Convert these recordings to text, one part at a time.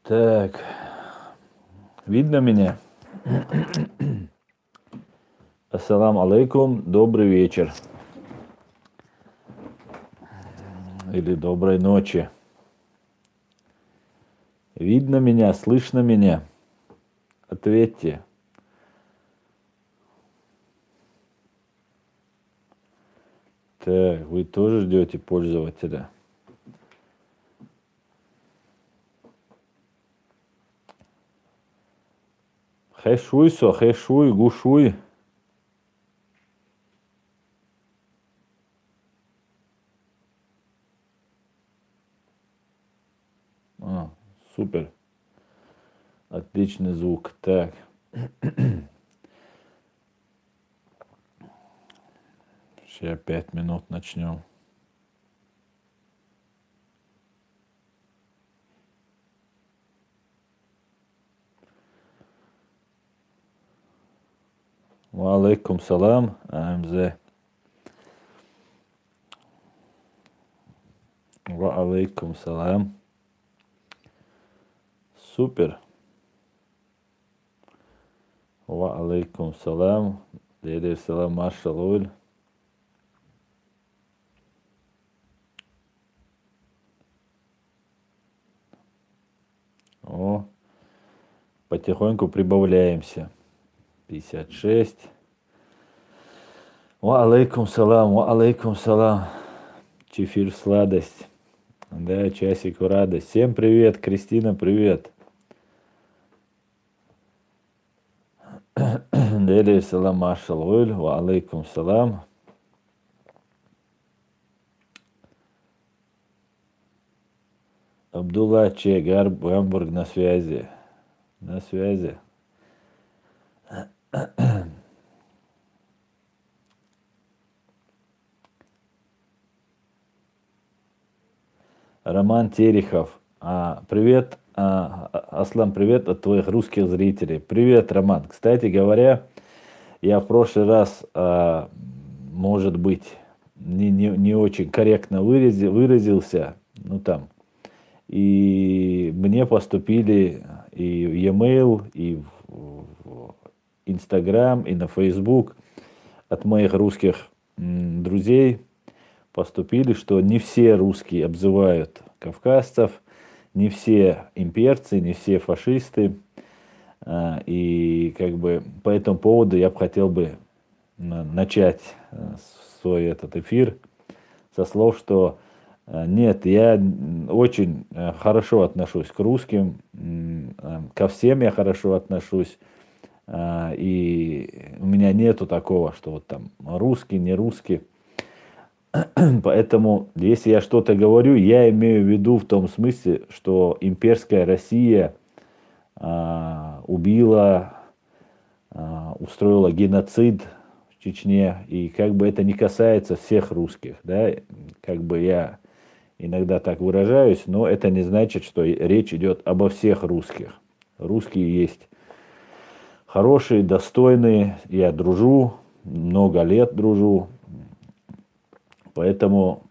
Так, видно меня? Ассалам алейкум, добрый вечер. Или доброй ночи. Видно меня, слышно меня? Ответьте. Так, вы тоже ждете пользователя? Хэшуй со, хэшуй, гушуй. Супер. Отличный звук. Так. Сейчас 5 минут начнем. Ва алейкум салам, АМЗ. Ва алейкум салам. Супер. Ва алейкум салам. Лейли салам, маршалуль. О, потихоньку прибавляемся. 56. Ва алейкум салам. Чефир в сладость. Да, часик в радость. Всем привет, Кристина, привет. Лейли салам, маршалуль. Ва алейкум салам. Абдулла Че, Гамбург на связи. На связи. Роман Терехов. Привет, Аслан, привет от твоих русских зрителей. Привет, Роман. Кстати говоря, я в прошлый раз, может быть, не очень корректно выразился, ну там, и мне поступили и в e-mail, и в Instagram, и на Facebook от моих русских друзей поступили, что не все русские обзывают кавказцев, не все имперцы, не все фашисты. И как бы по этому поводу я бы хотел бы начать свой этот эфир со слов, что нет, я очень хорошо отношусь к русским, ко всем я хорошо отношусь, и у меня нету такого, что вот там русский, не русский. Поэтому, если я что-то говорю, я имею в виду в том смысле, что имперская Россия убила, устроила геноцид в Чечне, и как бы это не касается всех русских, да, как бы я иногда так выражаюсь, но это не значит, что речь идет обо всех русских. Русские есть хорошие, достойные, я дружу, много лет дружу, поэтому,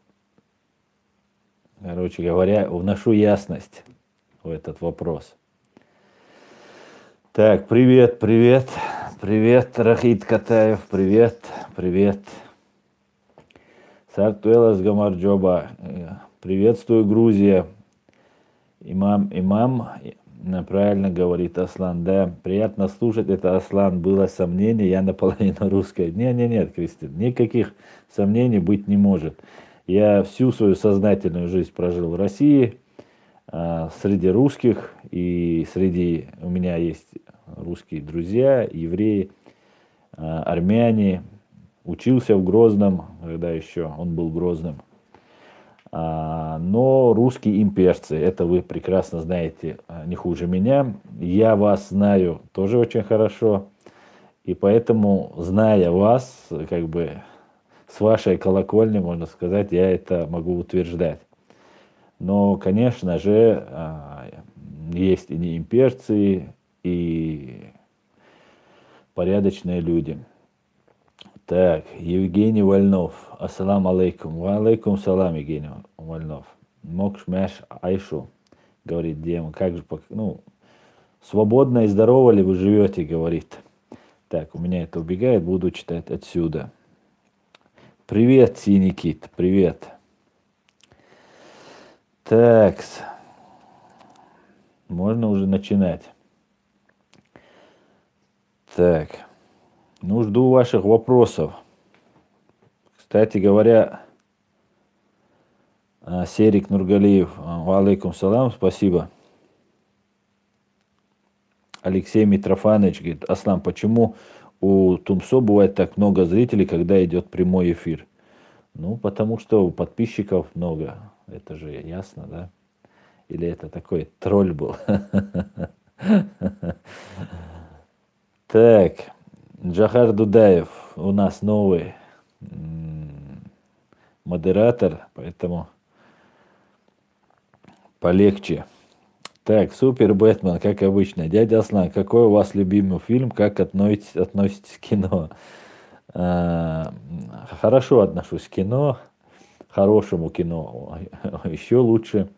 короче говоря, вношу ясность в этот вопрос. Так, привет, Рахит Катаев, привет. Сартуэлас Гамарджоба, приветствую, Грузия. Имам, правильно говорит Аслан, да, приятно слушать, это Аслан, было сомнение, я наполовину русская. Нет, Кристин, никаких сомнений быть не может. Я всю свою сознательную жизнь прожил в России, среди русских, и среди у меня есть русские друзья, евреи, армяне, учился в Грозном, когда еще он был Грозным. Но русские имперцы, это вы прекрасно знаете не хуже меня. Я вас знаю тоже очень хорошо. И поэтому, зная вас, как бы с вашей колокольни, можно сказать, я это могу утверждать. Но, конечно же, есть и не имперцы, и порядочные люди. Так, Евгений Вольнов. Ассалам алейкум. Ва алейкум салам, Евгений Вольнов. Мокш Мэш Айшу. говорит Дима. Как же, ну, свободно и здорово ли вы живете, говорит. Так, у меня это убегает, буду читать отсюда. Привет, Синий Кит, привет. Такс. Можно уже начинать. Так. Ну, жду ваших вопросов. Кстати говоря, Серик Нургалиев, алейкум салам, спасибо. Алексей Митрофанович говорит, Аслан, почему у Тумсо бывает так много зрителей, когда идет прямой эфир? Ну, потому что у подписчиков много. Это же ясно, да? Или это такой тролль был? Так, Джахар Дудаев у нас новый модератор, поэтому полегче. Так, супер Бэтмен, как обычно. Дядя Аслан, какой у вас любимый фильм, как относитесь к кино? Хорошо отношусь к кино, хорошему кино, еще лучше.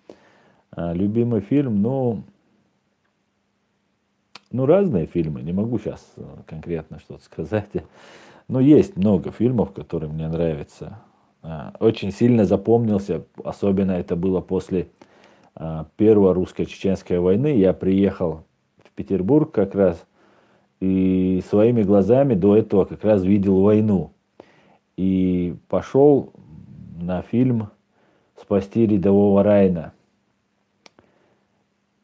Любимый фильм, ну, разные фильмы, не могу сейчас конкретно что-то сказать. Но есть много фильмов, которые мне нравятся. Очень сильно запомнился, особенно это было после Первой русско-чеченской войны. Я приехал в Петербург как раз и своими глазами до этого как раз видел войну. И пошел на фильм «Спасти рядового Райана».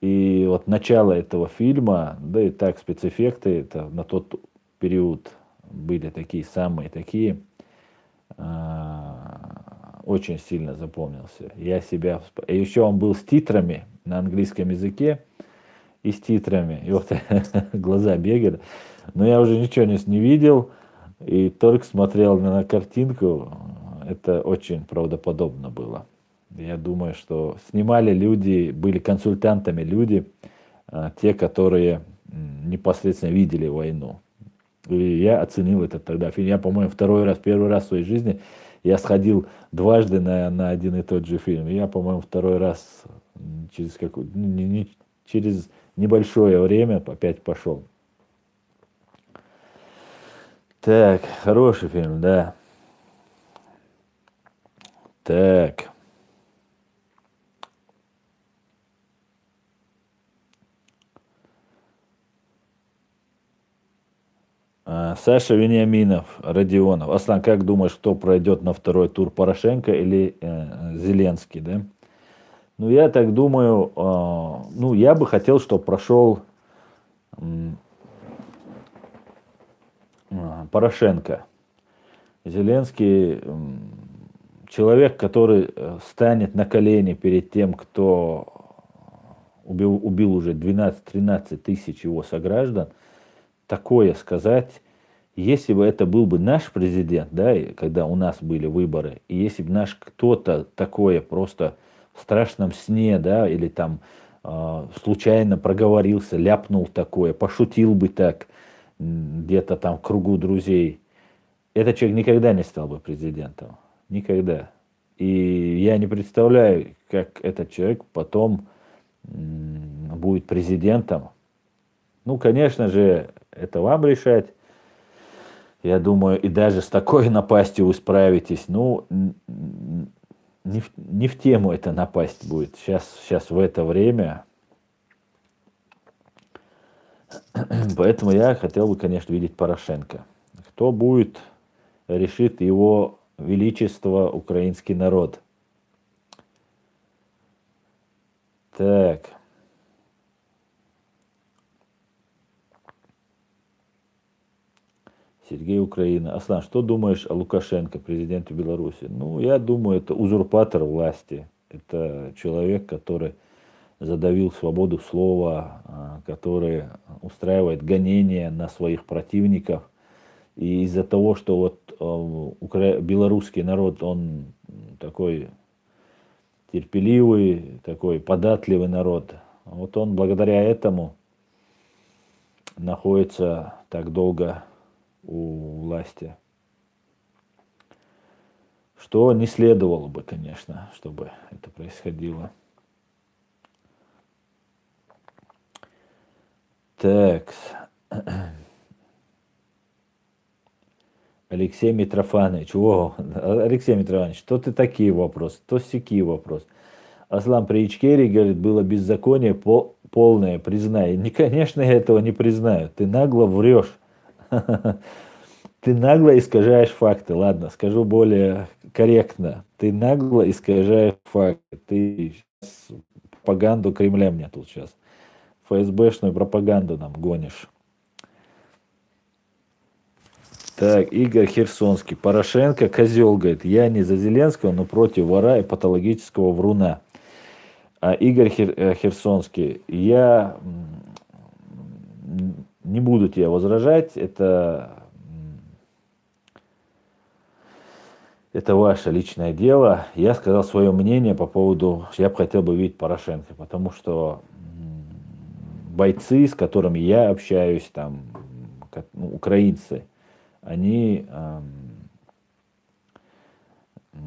И вот начало этого фильма, да и так спецэффекты, это на тот период были такие самые такие, очень сильно запомнился. Я себя... И еще он был с титрами на английском языке и с титрами. И вот глаза бегали. Но я уже ничего не видел и только смотрел на картинку. Это очень правдоподобно было. Я думаю, что снимали люди, были консультантами люди, те, которые непосредственно видели войну. И я оценил это тогда. Я, по-моему, первый раз в своей жизни я сходил дважды на один и тот же фильм. Я, по-моему, второй раз через небольшое время опять пошел. Так, хороший фильм, да. Так. Саша Вениаминов, Родионов. Аслан, как думаешь, кто пройдет на второй тур, Порошенко или Зеленский, да? Ну, я так думаю, ну, я бы хотел, чтобы прошел Порошенко. Зеленский человек, который станет на колени перед тем, кто убил уже 12-13 тысяч его сограждан, такое сказать, если бы это был бы наш президент, да, когда у нас были выборы, и если бы наш кто-то такое просто в страшном сне, да, или там случайно проговорился, ляпнул такое, пошутил бы так где-то там в кругу друзей, этот человек никогда не стал бы президентом. Никогда. И я не представляю, как этот человек потом будет президентом. Ну, конечно же, это вам решать. Я думаю, и даже с такой напастью вы справитесь. Ну, не в тему эта напасть будет. Сейчас в это время. Поэтому я хотел бы, конечно, видеть Порошенко. Кто будет, решит его величество, украинский народ. Так. Сергей Украина. Аслан, что думаешь о Лукашенко, президенте Беларуси? Ну, я думаю, это узурпатор власти. Это человек, который задавил свободу слова, который устраивает гонения на своих противников. И из-за того, что вот белорусский народ, он такой терпеливый, такой податливый народ, вот он благодаря этому находится так долго у власти. Что не следовало бы, конечно, чтобы это происходило. Так. Алексей Митрофанович. О, Алексей Митрофанович, что ты такие вопросы, то сякие вопросы. Аслан при Ичкерии, говорит, было беззаконие полное, признай. Не, конечно, я этого не признаю. Ты нагло врешь. Ты нагло искажаешь факты. Ладно, скажу более корректно. Ты нагло искажаешь факты. Ты сейчас пропаганду Кремля мне тут сейчас. ФСБшную пропаганду нам гонишь. Так, Игорь Херсонский. Порошенко козел, говорит, я не за Зеленского, но против вора и патологического вруна. А Игорь Херсонский, я не буду тебе возражать, это ваше личное дело. Я сказал свое мнение по поводу, я бы хотел бы видеть Порошенко, потому что бойцы, с которыми я общаюсь, там, украинцы, они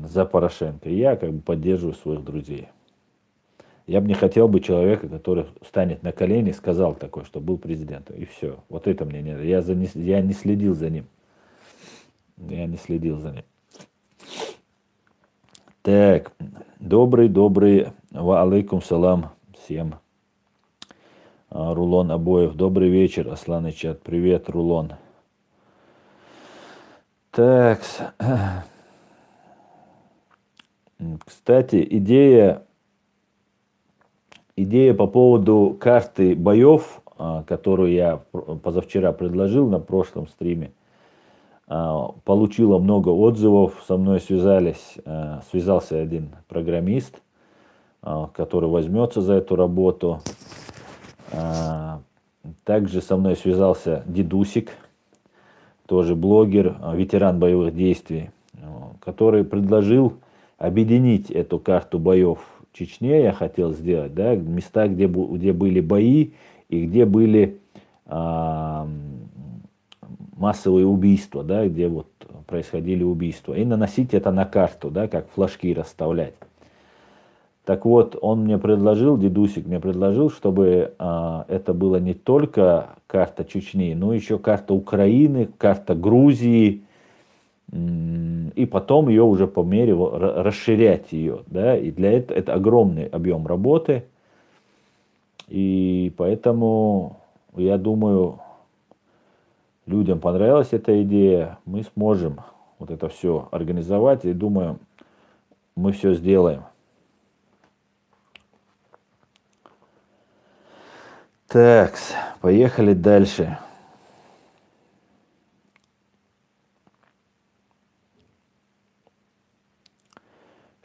за Порошенко. И я как бы поддерживаю своих друзей. Я бы не хотел бы человека, который станет на колени, сказал такое, что был президентом. И все. Вот это мне не надо. Я не следил за ним. Я не следил за ним. Так, добрый, ва алейкум салам всем. Рулон Обоев, добрый вечер, Аслан и чат, привет, Рулон. Так, кстати, идея по поводу карты боев, которую я позавчера предложил на прошлом стриме, получила много отзывов, со мной связался один программист, который возьмется за эту работу. Также со мной связался Дедусик, тоже блогер, ветеран боевых действий, который предложил объединить эту карту боев в Чечне, я хотел сделать, да, места, где были бои и где были массовые убийства, да, где вот происходили убийства, и наносить это на карту, да, как флажки расставлять. Так вот, он мне предложил, Дедусик мне предложил, чтобы это была не только карта Чечни, но еще карта Украины, карта Грузии, и потом ее уже по мере расширять ее, да, и для этого это огромный объем работы, и поэтому я думаю, людям понравилась эта идея, мы сможем вот это все организовать, и думаю, мы все сделаем. Так, поехали дальше.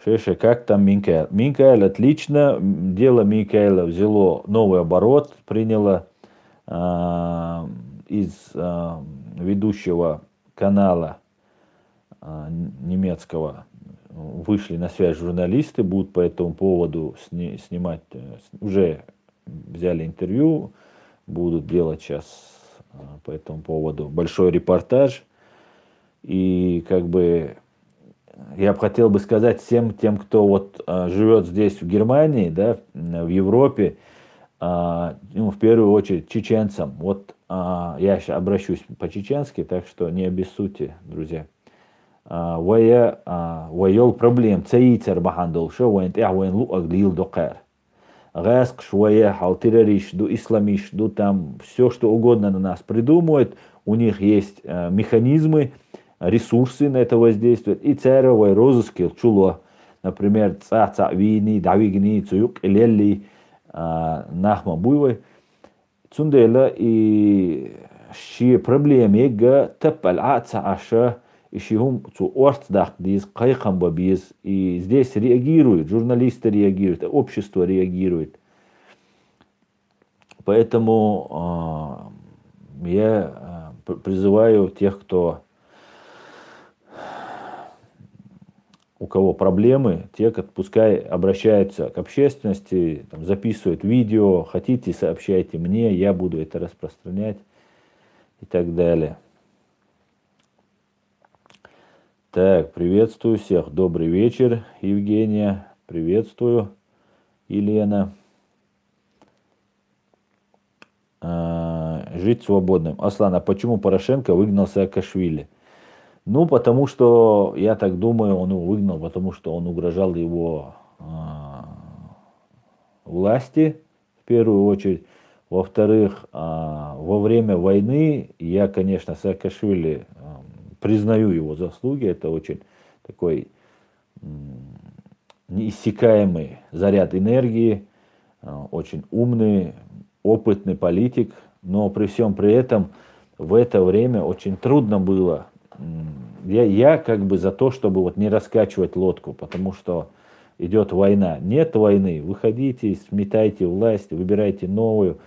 Шеша, как там Минкайл? Минкайл отлично. Дело Минкайла взяло новый оборот, приняло из ведущего канала немецкого вышли на связь журналисты, будут по этому поводу снимать, уже взяли интервью, будут делать сейчас по этому поводу большой репортаж. И как бы я бы хотел бы сказать всем тем, кто вот живет здесь в Германии, да, в Европе, в первую очередь чеченцам. Вот я сейчас обращусь по-чеченски, так что не обессудьте, друзья. Ваял проблем, цаицер бахандол, шо вайн луак дил докер. Гаск, швая, халтерариш, ду исламиш, ду там все, что угодно на нас придумывают. У них есть механизмы, ресурсы на это воздействуют. И царовой розыски чуло, например, вини, давигни, цуюк, элелли, нахма буйвой. Цундела и ши проблемы га тапал аша ищихум цу орцдах диз кайхам бабиз. И здесь реагируют, журналисты реагируют, общество реагирует. Поэтому я призываю тех, у кого проблемы, те, пускай обращаются к общественности, там, записывают видео, хотите, сообщайте мне, я буду это распространять и так далее. Так, приветствую всех, добрый вечер, Евгения, приветствую, Елена. жить свободным. Аслан, а почему Порошенко выгнал Саакашвили? Ну, потому что, я так думаю, он его выгнал, потому что он угрожал его власти, в первую очередь. Во-вторых, во время войны я, конечно, Саакашвили признаю его заслуги. Это очень такой неиссякаемый заряд энергии, очень умный, опытный политик. Но при всем при этом в это время очень трудно было. Я как бы за то, чтобы вот не раскачивать лодку, потому что идет война. Нет войны, выходите, сметайте власть, выбирайте новую.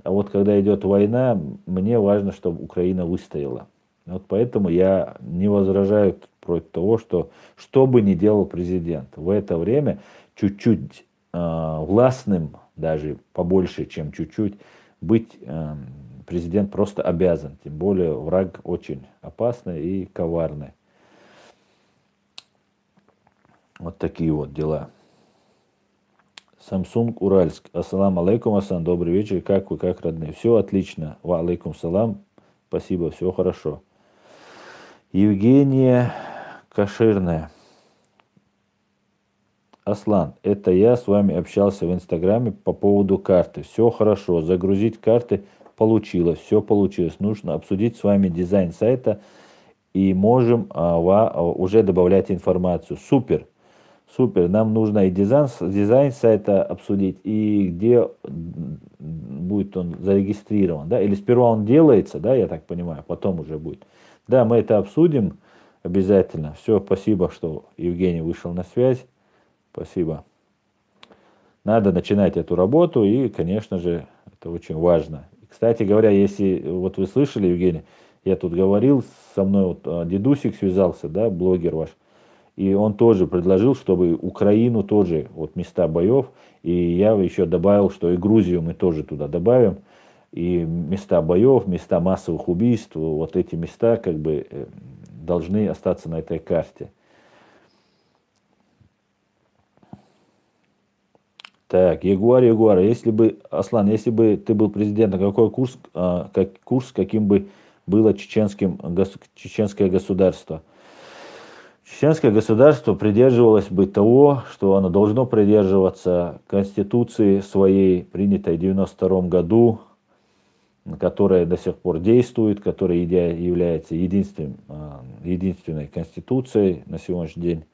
А вот когда идет война, мне важно, чтобы Украина выстояла. Вот поэтому я не возражаю против того, что бы ни делал президент. В это время чуть-чуть властным, даже побольше, чем чуть-чуть, быть президент просто обязан. Тем более враг очень опасный и коварный. Вот такие вот дела. Samsung Уральск. Ассаламу алейкум, Асан. Добрый вечер. Как вы, как родные? Все отлично. Ва алейкум салам. Спасибо, все хорошо. Евгения Каширная. Аслан, это я с вами общался в Инстаграме по поводу карты. Все хорошо. Загрузить карты получилось. Все получилось. Нужно обсудить с вами дизайн сайта и можем уже добавлять информацию. Супер. Супер, нам нужно и дизайн сайта обсудить, и где будет он зарегистрирован, да, или сперва он делается, да, я так понимаю, потом уже будет. Да, мы это обсудим обязательно. Все, спасибо, что Евгений вышел на связь. Спасибо. Надо начинать эту работу, и, конечно же, это очень важно. Кстати говоря, если вот вы слышали, Евгений, я тут говорил, со мной вот Дедусик связался, да, блогер ваш. И он тоже предложил, чтобы Украину тоже, вот места боев, и я еще добавил, что и Грузию мы тоже туда добавим, и места боев, места массовых убийств, вот эти места как бы должны остаться на этой карте. Так, Ягуар, если бы, Аслан, если бы ты был президентом, какой курс, каким бы было чеченское государство? Чеченское государство придерживалось бы того, что оно должно придерживаться Конституции своей, принятой в 1992 году, которая до сих пор действует, которая является единственной Конституцией на сегодняшний день.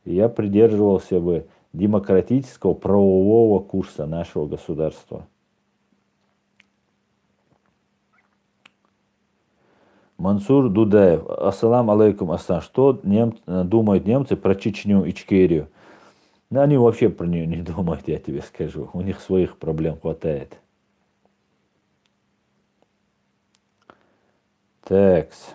И я придерживался бы демократического правового курса нашего государства. Мансур Дудаев. Ассалам алейкум, Асан. Что думают немцы про Чечню, Ичкерию? Ну, они вообще про нее не думают, я тебе скажу. У них своих проблем хватает. Такс.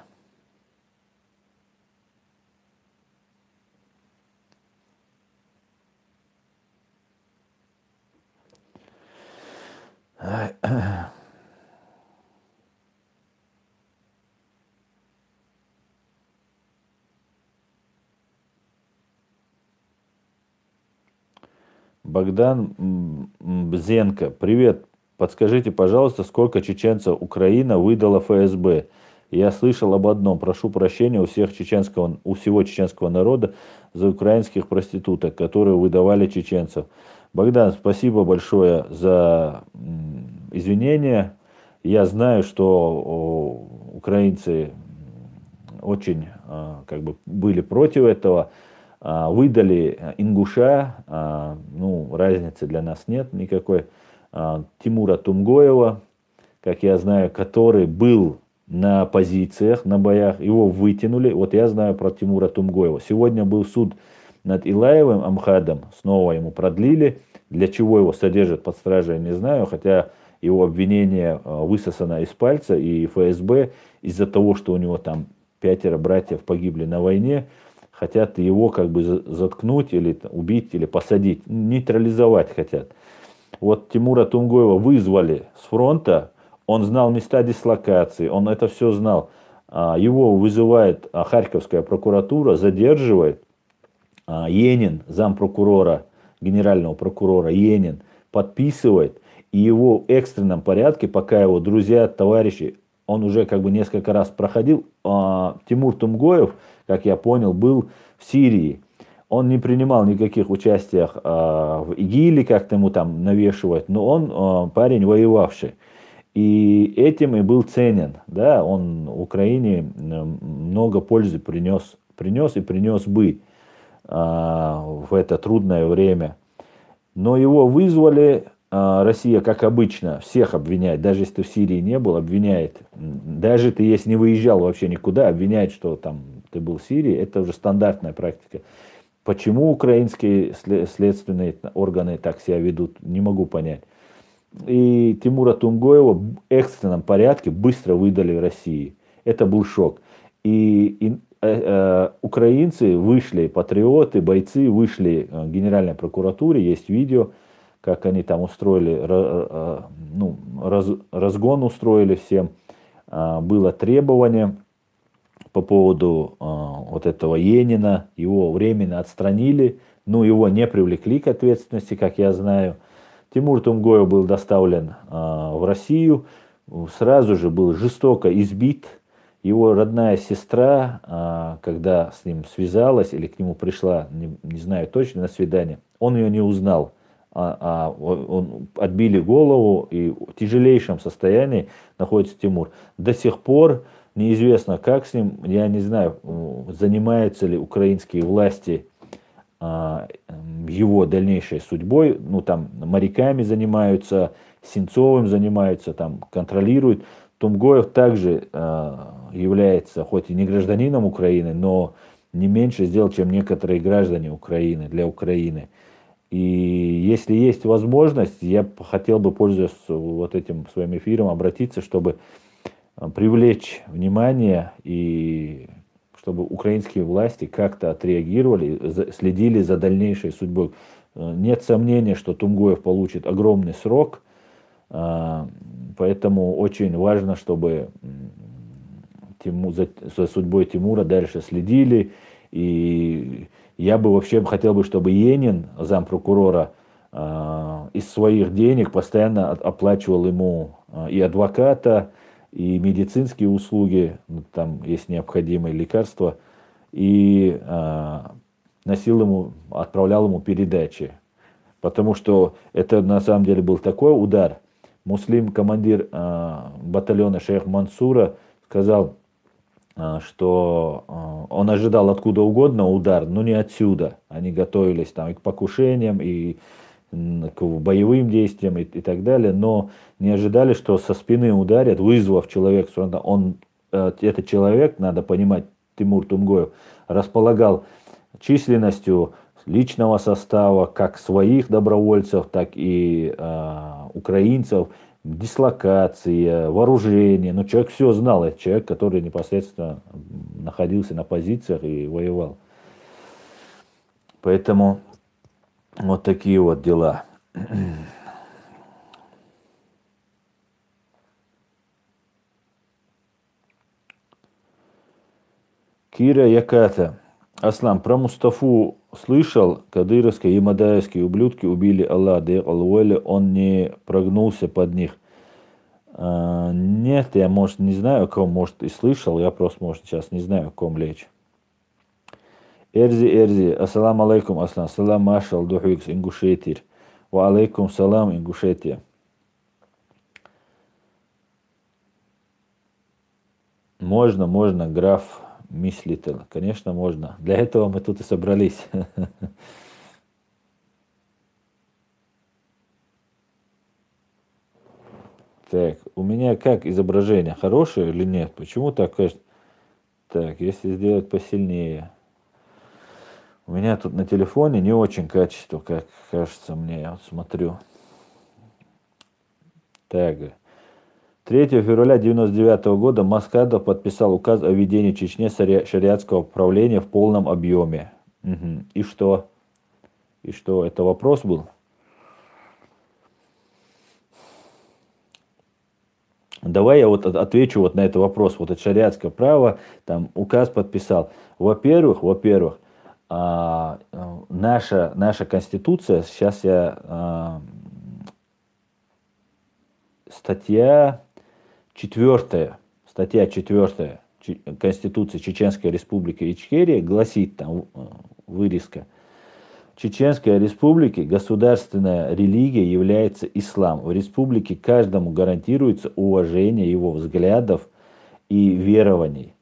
Богдан Бзенко. Привет. Подскажите, пожалуйста, сколько чеченцев Украина выдала ФСБ? Я слышал об одном. Прошу прощения у всего чеченского народа за украинских проституток, которые выдавали чеченцев. Богдан, спасибо большое за извинения. Я знаю, что украинцы очень как бы были против этого. Выдали ингуша, ну, разницы для нас нет никакой, Тимура Тумгоева, как я знаю, который был на позициях, на боях, его вытянули. Вот я знаю про Тимура Тумгоева. Сегодня был суд над Илаевым Амхадом, снова ему продлили. Для чего его содержат под стражей, не знаю, хотя его обвинение высосано из пальца, и ФСБ из-за того, что у него там 5 братьев погибли на войне, хотят его как бы заткнуть или убить, или посадить, нейтрализовать хотят. Вот Тимура Тумгоева вызвали с фронта, он знал места дислокации, он это все знал. Его вызывает Харьковская прокуратура, задерживает. Енин, зампрокурора, генерального прокурора Енин, подписывает. и его в экстренном порядке, пока его друзья, товарищи, он уже как бы несколько раз проходил, Тимур Тумгоев, как я понял, был в Сирии. Он не принимал никаких участиях в ИГИЛе, как-то ему там навешивать, но он парень воевавший. И этим и был ценен, да, он Украине много пользы принес и принес бы в это трудное время. Но его вызвали, Россия, как обычно, всех обвиняет, даже если ты в Сирии не был, обвиняет. Даже ты, если не выезжал вообще никуда, обвиняет, что там ты был в Сирии, это уже стандартная практика. Почему украинские следственные органы так себя ведут, не могу понять. И Тимура Тумгоева в экстренном порядке быстро выдали в России. Это был шок. И украинцы вышли, патриоты, бойцы вышли к Генеральной прокуратуре, есть видео, как они там устроили, разгон устроили всем. Было требование по поводу вот этого Енина, его временно отстранили, но его не привлекли к ответственности, как я знаю. Тимур Тумгоев был доставлен в Россию, сразу же был жестоко избит. Его родная сестра, когда с ним связалась или к нему пришла, не знаю точно, на свидание, он ее не узнал. Он отбили голову, и в тяжелейшем состоянии находится Тимур. До сих пор неизвестно, как с ним, я не знаю, занимаются ли украинские власти его дальнейшей судьбой, ну там моряками занимаются, Сенцовым занимаются, там контролируют. Тумгоев также является, хоть и не гражданином Украины, но не меньше сделал, чем некоторые граждане Украины, для Украины. И если есть возможность, я хотел бы, пользуясь вот этим своим эфиром, обратиться, чтобы привлечь внимание и чтобы украинские власти как-то отреагировали, следили за дальнейшей судьбой. Нет сомнения, что Тумгоев получит огромный срок, поэтому очень важно, чтобы за судьбой Тимура дальше следили. И я бы вообще хотел бы, чтобы Енин, зампрокурора, из своих денег постоянно оплачивал ему и адвоката, и медицинские услуги, там есть необходимые лекарства, и отправлял ему передачи. Потому что это на самом деле был такой удар. Муслим, командир батальона шейх Мансура, сказал, что он ожидал откуда угодно удар, но не отсюда. Они готовились там и к покушениям, и к боевым действиям и так далее, но не ожидали, что со спины ударят, вызвав человека с фронта. Этот человек, надо понимать, Тимур Тумгоев, располагал численностью личного состава, как своих добровольцев, так и украинцев, дислокация, вооружение. Ну, человек все знал, это человек, который непосредственно находился на позициях и воевал. Поэтому вот такие вот дела. Кира Яката. Аслам, про Мустафу слышал, кадыровские и мадаевские ублюдки убили Аллах, он не прогнулся под них. Нет, я, может, не знаю, о ком, может, и слышал, я просто, может, сейчас не знаю, о ком речь. Эрзи, ассаламу алейкум, аслам, салам машал, духвикс, Ингушетир. Ва алейкум салам, Ингушетия. Можно, граф Мислитель, конечно, можно. Для этого мы тут и собрались. Так, у меня как изображение, хорошее или нет? Почему так кажется? Так, если сделать посильнее. У меня тут на телефоне не очень качество, как кажется мне, я вот смотрю. Так, 3 февраля 1999 года Маскадов подписал указ о введении в Чечне шариатского правления в полном объеме. Угу. И что? И что, это вопрос был? Давай я вот отвечу вот на этот вопрос. Вот это шариатское право, там указ подписал. Во-первых, наша конституция, сейчас я статья 4, статья 4 Конституции Чеченской Республики Ичкерия гласит, там вырезка: Чеченской Республике государственная религия является ислам. В республике каждому гарантируется уважение его взглядов и верований,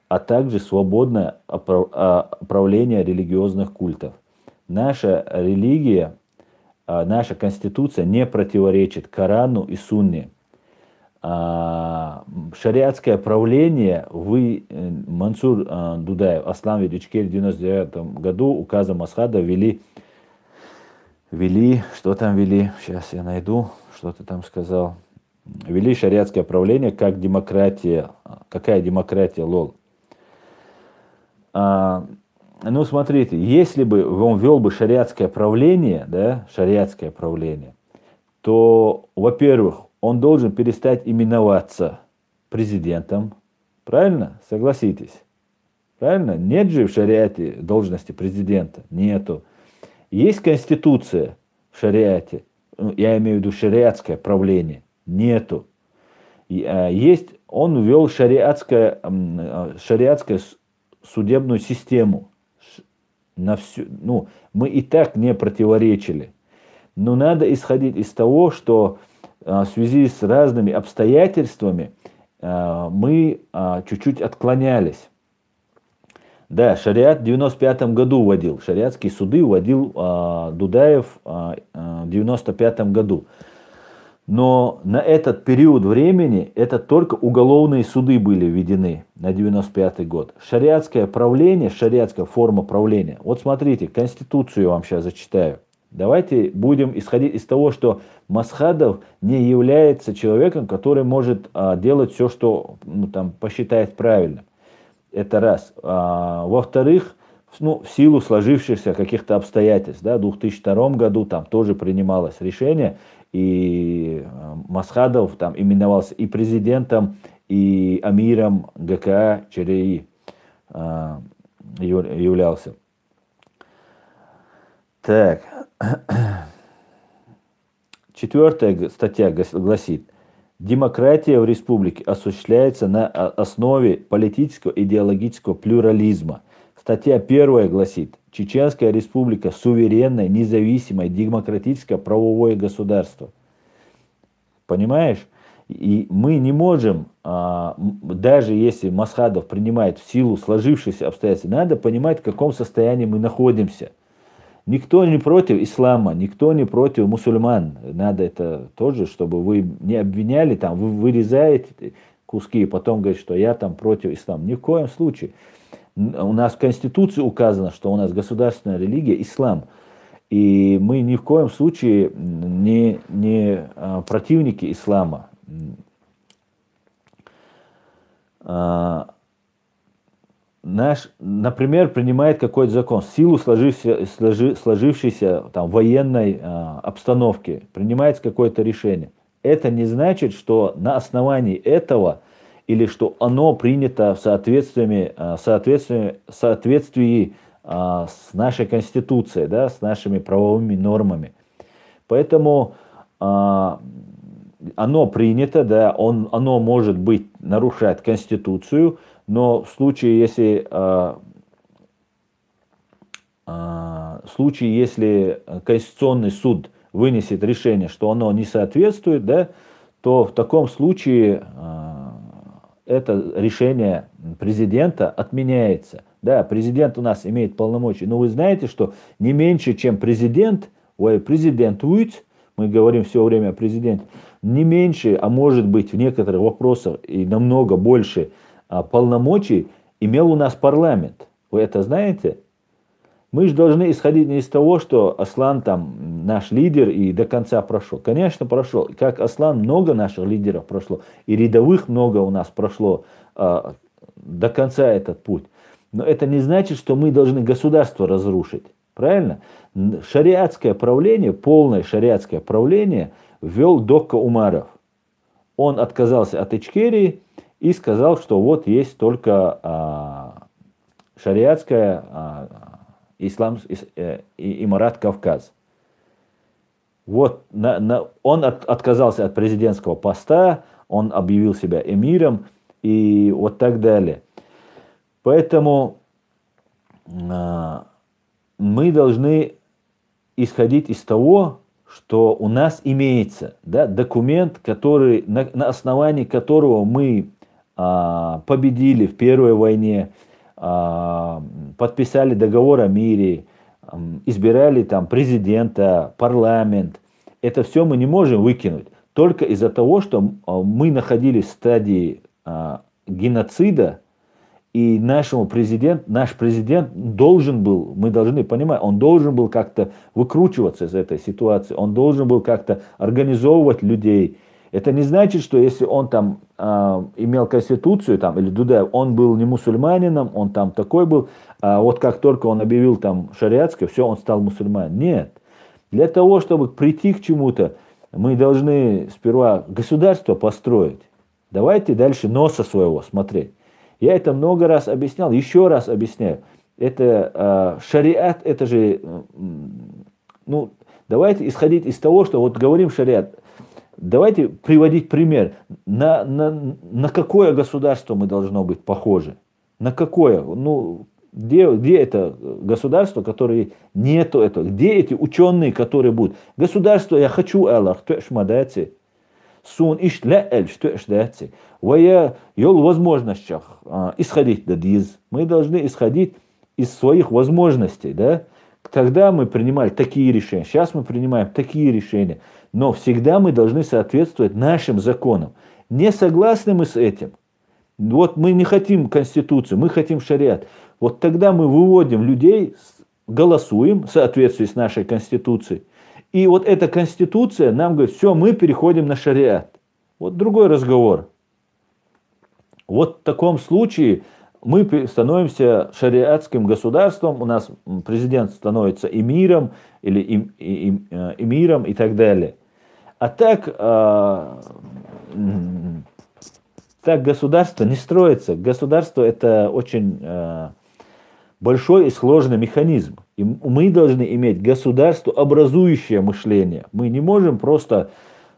а также свободное управление религиозных культов. Наша религия, наша конституция не противоречит Корану и Сунне. Шариатское правление Мансур Дудаев, Аслан Ичкерий в 1999 году указом Масхада ввели, что там ввели, сейчас я найду, что ты там сказал. Ввели шариатское правление как демократия. Какая демократия, лол? Ну, смотрите, если бы он ввел бы шариатское правление, да, шариатское правление, то, во-первых, он должен перестать именоваться президентом. Правильно? Согласитесь. Правильно? Нет же в шариате должности президента. Нету. Есть конституция в шариате. Я имею в виду шариатское правление. Нету. Есть, он ввел шариатскую судебную систему. На всю, ну, мы и так не противоречили. Но надо исходить из того, что в связи с разными обстоятельствами мы чуть-чуть отклонялись. Да, шариат в 95 году вводил, шариатские суды вводил Дудаев в 95 году. Но на этот период времени это только уголовные суды были введены на 95 год. Шариатское правление, шариатская форма правления. Вот смотрите, Конституцию я вам сейчас зачитаю. Давайте будем исходить из того, что Масхадов не является человеком, который может делать все, что там посчитает правильным. Это раз. Во-вторых, в силу сложившихся каких-то обстоятельств, да, в 2002 году там тоже принималось решение, и Масхадов там именовался и президентом, и амиром ГКА ЧРИ являлся. Так. 4 статья гласит: демократия в республике осуществляется на основе политического и идеологического плюрализма. Статья 1 гласит: Чеченская республика суверенное, независимое, демократическое правовое государство. Понимаешь? И мы не можем, даже если Масхадов принимает в силу сложившихся обстоятельств, надо понимать, в каком состоянии мы находимся. Никто не против ислама, никто не против мусульман. Надо это тоже, чтобы вы не обвиняли, там, вы вырезаете куски и потом говорите, что я там против ислама. Ни в коем случае. У нас в Конституции указано, что у нас государственная религия ислам. И мы ни в коем случае не противники ислама. Например, принимает какой-то закон в силу сложившейся там, военной обстановки, принимается какое-то решение. Это не значит, что на основании этого или что оно принято в соответствии с нашей Конституцией, да, с нашими правовыми нормами. Поэтому оно принято, да, оно может быть нарушать Конституцию, но в случае, если Конституционный суд вынесет решение, что оно не соответствует, да, то в таком случае это решение президента отменяется. Да, президент у нас имеет полномочия, но вы знаете, что не меньше, чем президентует, мы говорим все время о президенте, не меньше, а может быть в некоторых вопросах и намного больше полномочий имел у нас парламент. Вы это знаете? Мы же должны исходить не из того, что Аслан там наш лидер и до конца прошел. Конечно, прошел. Как Аслан, много наших лидеров прошло. И рядовых много у нас прошло до конца этот путь. Но это не значит, что мы должны государство разрушить. Правильно? Шариатское правление, полное шариатское правление ввел Докка Умаров. Он отказался от Ичкерии и сказал, что вот есть только шариатская Имарат Кавказ. Вот он отказался от президентского поста, он объявил себя эмиром и вот так далее. Поэтому мы должны исходить из того, что у нас имеется, да, документ, который, на основании которого мы победили в Первой войне, подписали договор о мире, избирали там президента, парламент. Это все мы не можем выкинуть только из-за того, что мы находились в стадии геноцида, и наш президент должен был, мы должны понимать, он должен был как-то выкручиваться из этой ситуации, он должен был как-то организовывать людей. Это не значит, что если он там имел конституцию, там, или Дудаев, он был не мусульманином, он там такой был, а вот как только он объявил там шариатское, все, он стал мусульманином. Нет. Для того, чтобы прийти к чему-то, мы должны сперва государство построить. Давайте дальше носа своего смотреть. Я это много раз объяснял, еще раз объясняю. Это шариат, это же, ну, давайте исходить из того, что вот говорим шариат. Давайте приводить пример. На какое государство мы должно быть похожи? На какое? Ну, где это государство, которое нету этого? Где эти ученые, которые будут? Государство, я хочу Аллах, то шмадати. Сун ишля эль, что ждать. Вая йол возможностях исходить дадиз. Мы должны исходить из своих возможностей, да? Тогда мы принимали такие решения, сейчас мы принимаем такие решения, но всегда мы должны соответствовать нашим законам. Не согласны мы с этим, вот мы не хотим конституцию, мы хотим шариат, вот тогда мы выводим людей, голосуем в соответствии с нашей конституцией, и вот эта конституция нам говорит, все, мы переходим на шариат. Вот другой разговор. Вот в таком случае мы становимся шариатским государством, у нас президент становится эмиром или эмиром и так далее. А так государство не строится. Государство это очень большой и сложный механизм. И мы должны иметь государство-образующее мышление. Мы не можем просто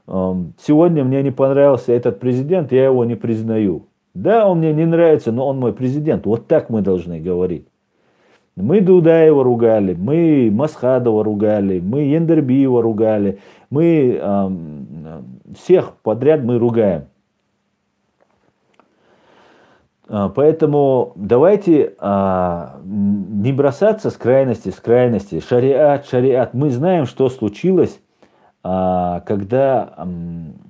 сегодня мне не понравился этот президент, я его не признаю. Да, он мне не нравится, но он мой президент. Вот так мы должны говорить. Мы Дудаева ругали, мы Масхадова ругали, мы Ендербиева ругали, мы всех подряд мы ругаем. Поэтому давайте не бросаться с крайности в крайности. Шариат. Мы знаем, что случилось, когда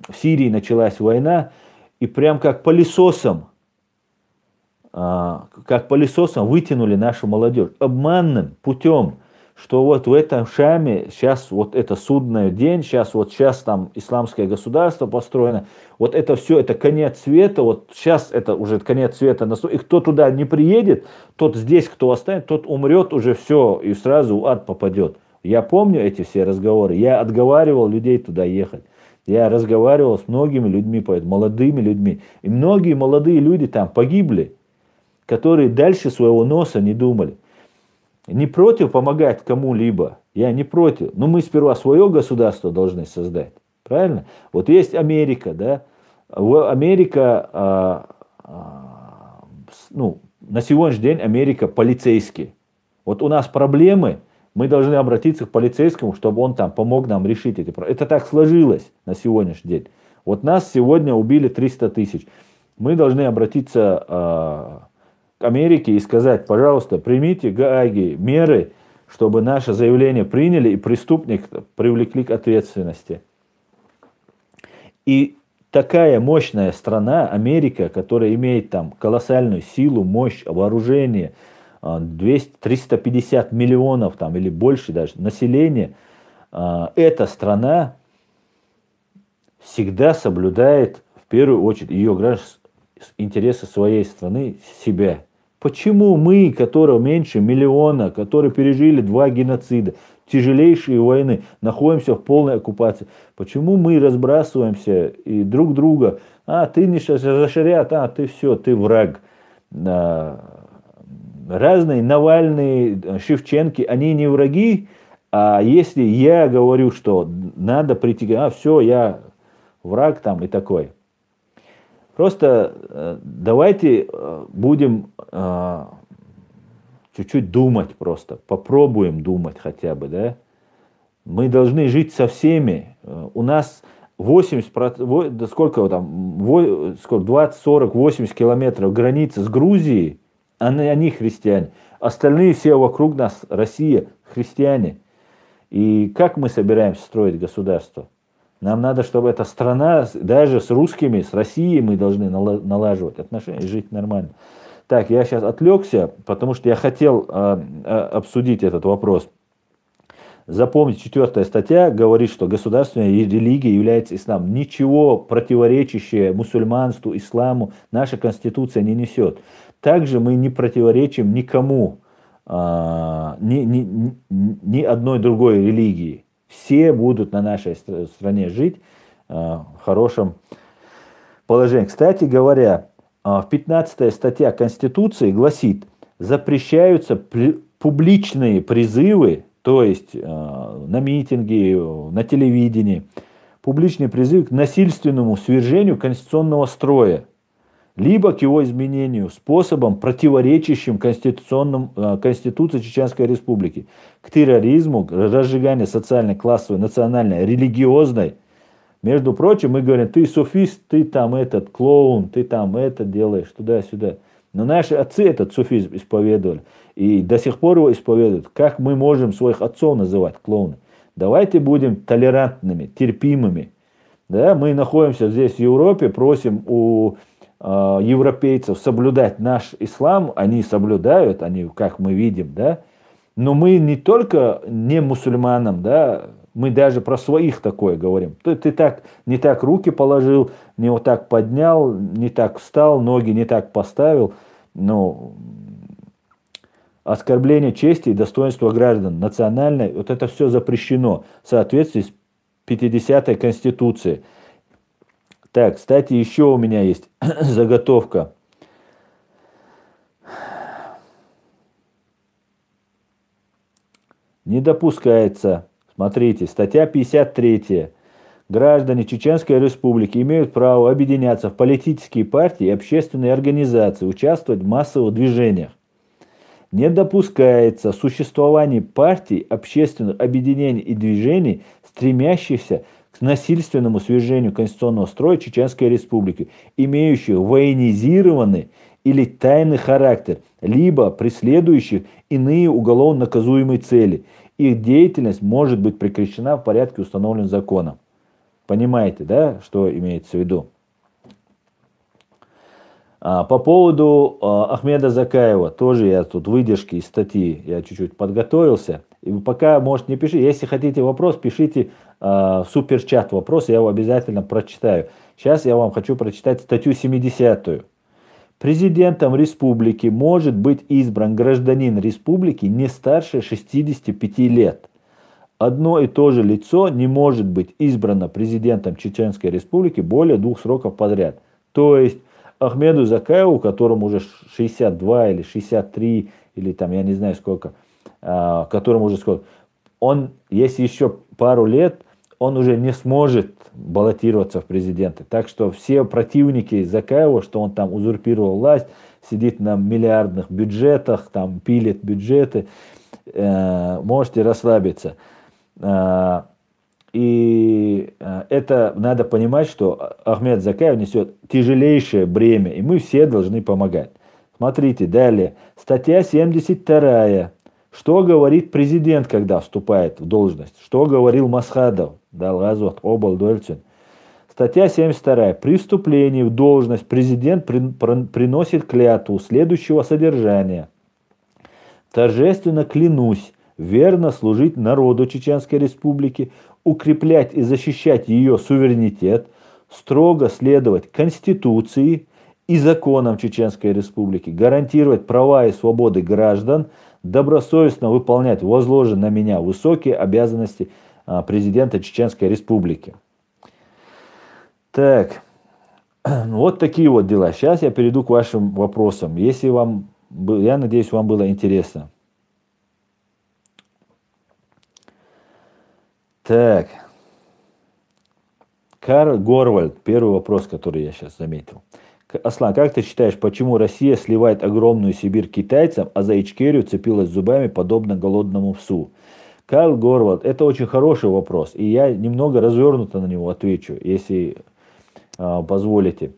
в Сирии началась война, и прям как пылесосом вытянули нашу молодежь. Обманным путем, что вот в этом Шаме сейчас вот это судный день, сейчас там исламское государство построено, вот это все, это конец света, вот сейчас это уже конец света, и кто туда не приедет, тот здесь, кто останется, тот умрет уже все, и сразу в ад попадет. Я помню эти все разговоры, я отговаривал людей туда ехать. Я разговаривал с многими людьми, молодыми людьми, и многие молодые люди там погибли, которые дальше своего носа не думали. Не против помогать кому-либо, я не против, но мы сперва свое государство должны создать, правильно? Вот есть Америка, да, Америка, на сегодняшний день Америка полицейский. Вот у нас проблемы, мы должны обратиться к полицейскому, чтобы он там помог нам решить эти проблемы. Это так сложилось на сегодняшний день. Вот нас сегодня убили 300 тысяч. Мы должны обратиться к Америке и сказать, пожалуйста, примите Гааги меры, чтобы наше заявление приняли и преступников привлекли к ответственности. И такая мощная страна, Америка, которая имеет там колоссальную силу, мощь, вооружение, 350 миллионов там, или больше даже населения, эта страна всегда соблюдает в первую очередь ее граждан интересы своей страны, себя. Почему мы, которые меньше миллиона, которые пережили 2 геноцида, тяжелейшие войны, находимся в полной оккупации, почему мы разбрасываемся и друг друга, ты не за шариат, ты все, ты враг. Разные Навальные, Шевченки, они не враги, А если я говорю, что надо прийти, все, я враг там и такой. Просто давайте будем чуть-чуть думать просто, попробуем думать хотя бы, да. Мы должны жить со всеми. У нас 80%, да сколько там, 20, 40, 80 километров границы с Грузией, они христиане. Остальные все вокруг нас, Россия, христиане. И как мы собираемся строить государство? Нам надо, чтобы эта страна, даже с русскими, с Россией мы должны налаживать отношения и жить нормально. Так, я сейчас отвлекся, потому что я хотел обсудить этот вопрос. Запомните, 4 статья говорит, что государственной религией является ислам. Ничего противоречащее мусульманству, исламу наша конституция не несет. Также мы не противоречим никому, ни одной другой религии. Все будут на нашей стране жить в хорошем положении. Кстати говоря, 15 статья Конституции гласит, запрещаются публичные призывы, то есть на митинги, на телевидении, публичный призыв к насильственному свержению конституционного строя, либо к его изменению способом, противоречащим Конституции Чеченской Республики, к терроризму, к разжиганию социальной, классовой, национальной, религиозной. Между прочим, мы говорим, ты суфист, ты там этот клоун, ты там это делаешь, туда-сюда. Но наши отцы этот суфизм исповедовали. И до сих пор его исповедуют. Как мы можем своих отцов называть клоуны? Давайте будем толерантными, терпимыми. Да? Мы находимся здесь в Европе, просим у европейцев соблюдать наш ислам. Они соблюдают, они, как мы видим. Да? Но мы не только не мусульманам, да, мы даже про своих такое говорим. Ты так, не так руки положил, не вот так поднял, не так встал, ноги не так поставил. Ну, оскорбление чести и достоинства граждан, национальное, вот это все запрещено в соответствии с 50-й Конституцией. Так, кстати, еще у меня есть заготовка. Не допускается, смотрите, статья 53. Граждане Чеченской Республики имеют право объединяться в политические партии и общественные организации, участвовать в массовых движениях. Не допускается существование партий, общественных объединений и движений, стремящихся к насильственному свержению конституционного строя Чеченской Республики, имеющих военизированный или тайный характер, либо преследующих иные уголовно наказуемые цели. Их деятельность может быть прекращена в порядке, установленном законом. Понимаете, да, что имеется в виду? По поводу Ахмеда Закаева, тоже я тут выдержки из статьи, я чуть-чуть подготовился. И пока, может, не пишите, если хотите вопрос, пишите в суперчат вопрос, я его обязательно прочитаю. Сейчас я вам хочу прочитать статью 70. Президентом республики может быть избран гражданин республики не старше 65 лет. Одно и то же лицо не может быть избрано президентом Чеченской Республики более 2 сроков подряд. То есть Ахмеду Закаеву, которому уже 62 или 63, или там я не знаю сколько, которому уже сколько, он, если еще пару лет, он уже не сможет баллотироваться в президенты. Так что все противники Закаева, что он там узурпировал власть, сидит на миллиардных бюджетах, там пилит бюджеты, можете расслабиться. И это надо понимать, что Ахмед Закаев несет тяжелейшее бремя, и мы все должны помогать. Смотрите, далее. Статья 72. Что говорит президент, когда вступает в должность? Что говорил Масхадов? Статья 72. При вступлении в должность президент приносит клятву следующего содержания. Торжественно клянусь верно служить народу Чеченской Республики, укреплять и защищать ее суверенитет, строго следовать Конституции и законам Чеченской Республики, гарантировать права и свободы граждан, добросовестно выполнять возложенные на меня высокие обязанности президента Чеченской Республики. Так, вот такие вот дела. Сейчас я перейду к вашим вопросам. Если вам, я надеюсь, вам было интересно. Так, Карл Горвальд, первый вопрос, который я сейчас заметил. Аслан, как ты считаешь, почему Россия сливает огромную Сибирь китайцам, а за Ичкерию цепилась зубами, подобно голодному псу? Карл Горвальд, это очень хороший вопрос, и я немного развернуто на него отвечу, если позволите.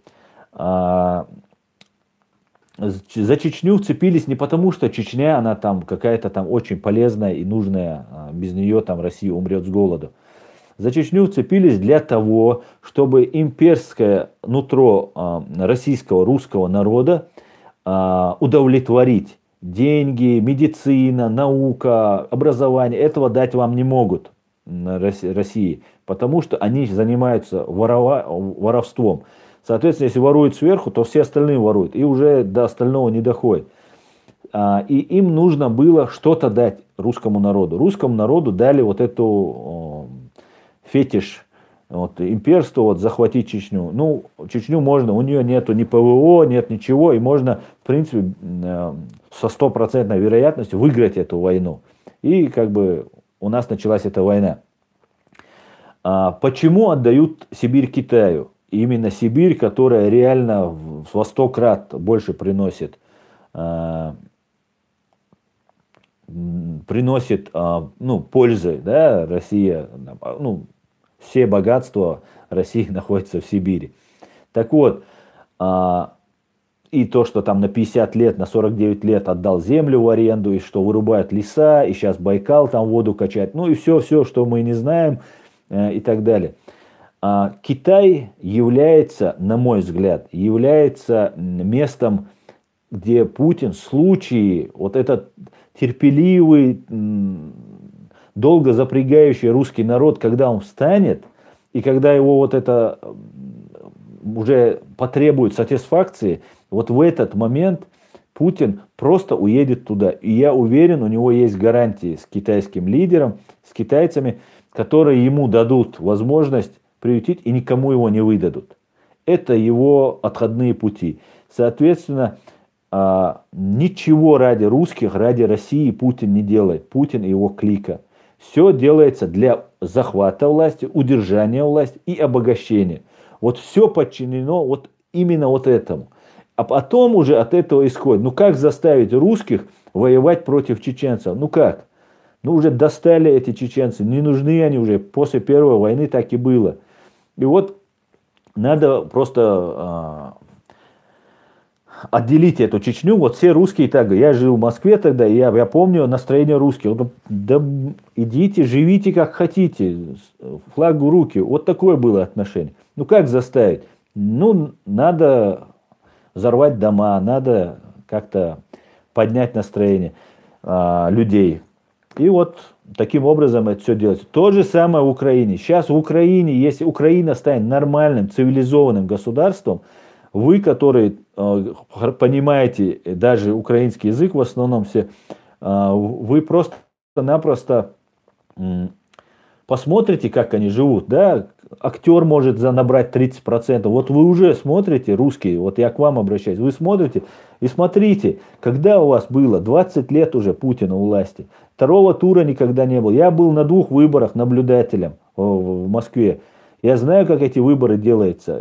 За Чечню вцепились не потому, что Чечня, она там какая-то там очень полезная и нужная, без нее там Россия умрет с голоду. За Чечню вцепились для того, чтобы имперское нутро российского, русского народа удовлетворить. Деньги, медицина, наука, образование, этого дать вам не могут России, потому что они занимаются воровством. Соответственно, если воруют сверху, то все остальные воруют, и уже до остального не доходит. И им нужно было что-то дать русскому народу. Русскому народу дали вот эту фетиш, вот, имперство, вот, захватить Чечню. Ну, Чечню можно, у нее нету ни ПВО, нет ничего, и можно, в принципе, со стопроцентной вероятностью выиграть эту войну. И как бы у нас началась эта война. Почему отдают Сибирь Китаю? Именно Сибирь, которая реально во 100 крат больше приносит пользы, да, Россия, ну, все богатства России находятся в Сибири. Так вот, и то, что там на 50 лет, на 49 лет отдал землю в аренду, и что вырубают леса, и сейчас Байкал там воду качает, ну и все, что мы не знаем, и так далее. Китай является, на мой взгляд, является местом, где Путин в случае, вот этот терпеливый, долго запрягающий русский народ, когда он встанет, и когда его вот это уже потребует сатисфакции, вот в этот момент Путин просто уедет туда. И я уверен, у него есть гарантии с китайским лидером, с китайцами, которые ему дадут возможность приютить и никому его не выдадут. Это его отходные пути. Соответственно, ничего ради русских, ради России Путин не делает. Путин и его клика. Все делается для захвата власти, удержания власти и обогащения. Вот все подчинено вот именно вот этому. А потом уже от этого исходит. Ну как заставить русских воевать против чеченцев? Ну как? Ну уже достали эти чеченцы. Не нужны они уже. После Первой войны так и было. И вот надо просто отделить эту Чечню. Вот все русские так. Я жил в Москве тогда, и я помню настроение русских. Да идите, живите как хотите. Флаг в руки. Вот такое было отношение. Ну как заставить? Ну надо взорвать дома, надо как-то поднять настроение людей. И вот таким образом это все делается. То же самое в Украине. Сейчас в Украине, если Украина станет нормальным, цивилизованным государством, вы, которые понимаете даже украинский язык в основном все, вы просто-напросто посмотрите, как они живут. Да? Актер может набрать 30%. Вот вы уже смотрите, русские, вот я к вам обращаюсь, вы смотрите и смотрите, когда у вас было 20 лет уже Путина у власти. Второго тура никогда не было. Я был на 2 выборах наблюдателем в Москве. Я знаю, как эти выборы делаются.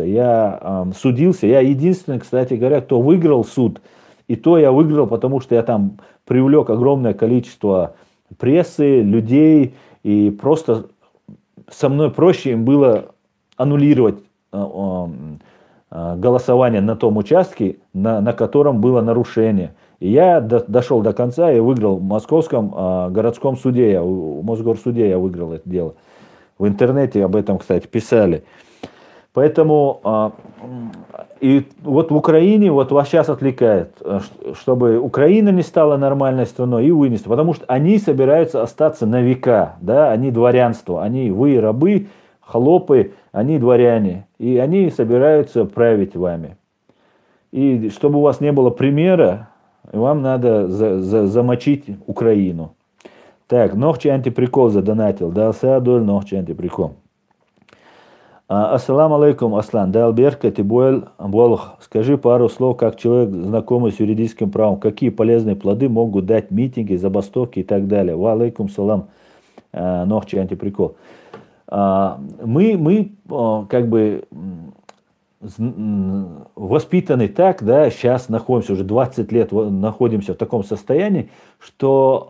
Я судился. Я единственный, кстати говоря, кто выиграл суд. И то я выиграл, потому что я там привлек огромное количество прессы, людей. И просто со мной проще им было аннулировать голосование на том участке, на котором было нарушение. И я дошел до конца и выиграл в Московском городском суде, в Мосгорсуде я выиграл это дело. В интернете об этом, кстати, писали. Поэтому и вот в Украине вот вас сейчас отвлекает, чтобы Украина не стала нормальной страной и вынести, потому что они собираются остаться на века, да, они дворянство, вы рабы, холопы, они дворяне, и они собираются править вами. И чтобы у вас не было примера, вам надо замочить Украину. Так, Нохчи антиприкол задонатил. Дался доль Нохчи антиприкол. Ассаламу алейкум, Аслан. Далберка Тибуэль Болх. Скажи пару слов, как человек, знакомый с юридическим правом, какие полезные плоды могут дать митинги, забастовки и так далее. Ва алейкум салам. Ногчи антиприкол. Мы как бы воспитаны так, да, сейчас находимся, уже 20 лет находимся в таком состоянии, что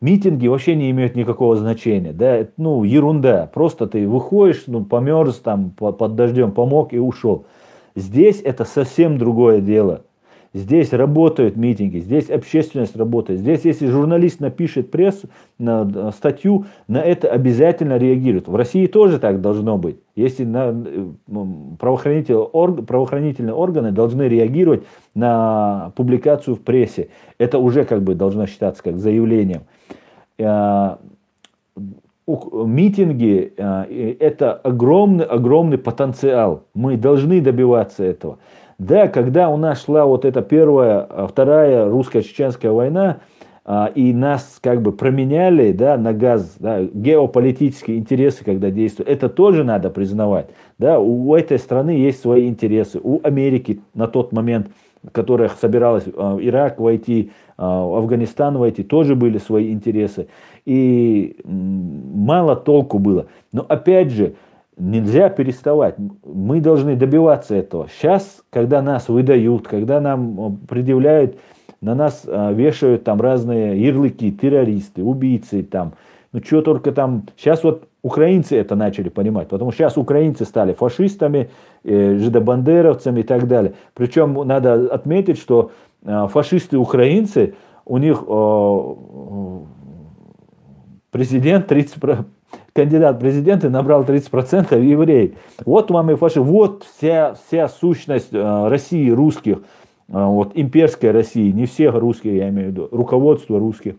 митинги вообще не имеют никакого значения, да, ну, ерунда, просто ты выходишь, ну, померз там под дождем, помог и ушел. Здесь это совсем другое дело. Здесь работают митинги, здесь общественность работает. Здесь, если журналист напишет прессу, статью, на это обязательно реагируют. В России тоже так должно быть. Если правоохранительные органы должны реагировать на публикацию в прессе, это уже как бы должно считаться как заявлением. Митинги – это огромный потенциал. Мы должны добиваться этого. Да, когда у нас шла вот эта вторая русско-чеченская война, и нас как бы променяли, да, на газ, да, геополитические интересы, когда действуют, это тоже надо признавать. Да, у этой страны есть свои интересы. У Америки на тот момент, которая собиралась в Ирак войти, в Афганистан войти, тоже были свои интересы. И мало толку было. Но опять же, нельзя переставать. Мы должны добиваться этого. Сейчас, когда нас выдают, когда нам предъявляют, на нас вешают там разные ярлыки, террористы, убийцы, там, ну что только там. Сейчас вот украинцы это начали понимать, потому что сейчас украинцы стали фашистами, жидобандеровцами и так далее. Причем надо отметить, что фашисты-украинцы, у них президент 30%. Кандидат в президенты набрал 30% евреев. Вот вам и фашизм. Вот вся сущность России, русских, вот имперской России, не всех русских, я имею в виду, руководство русских.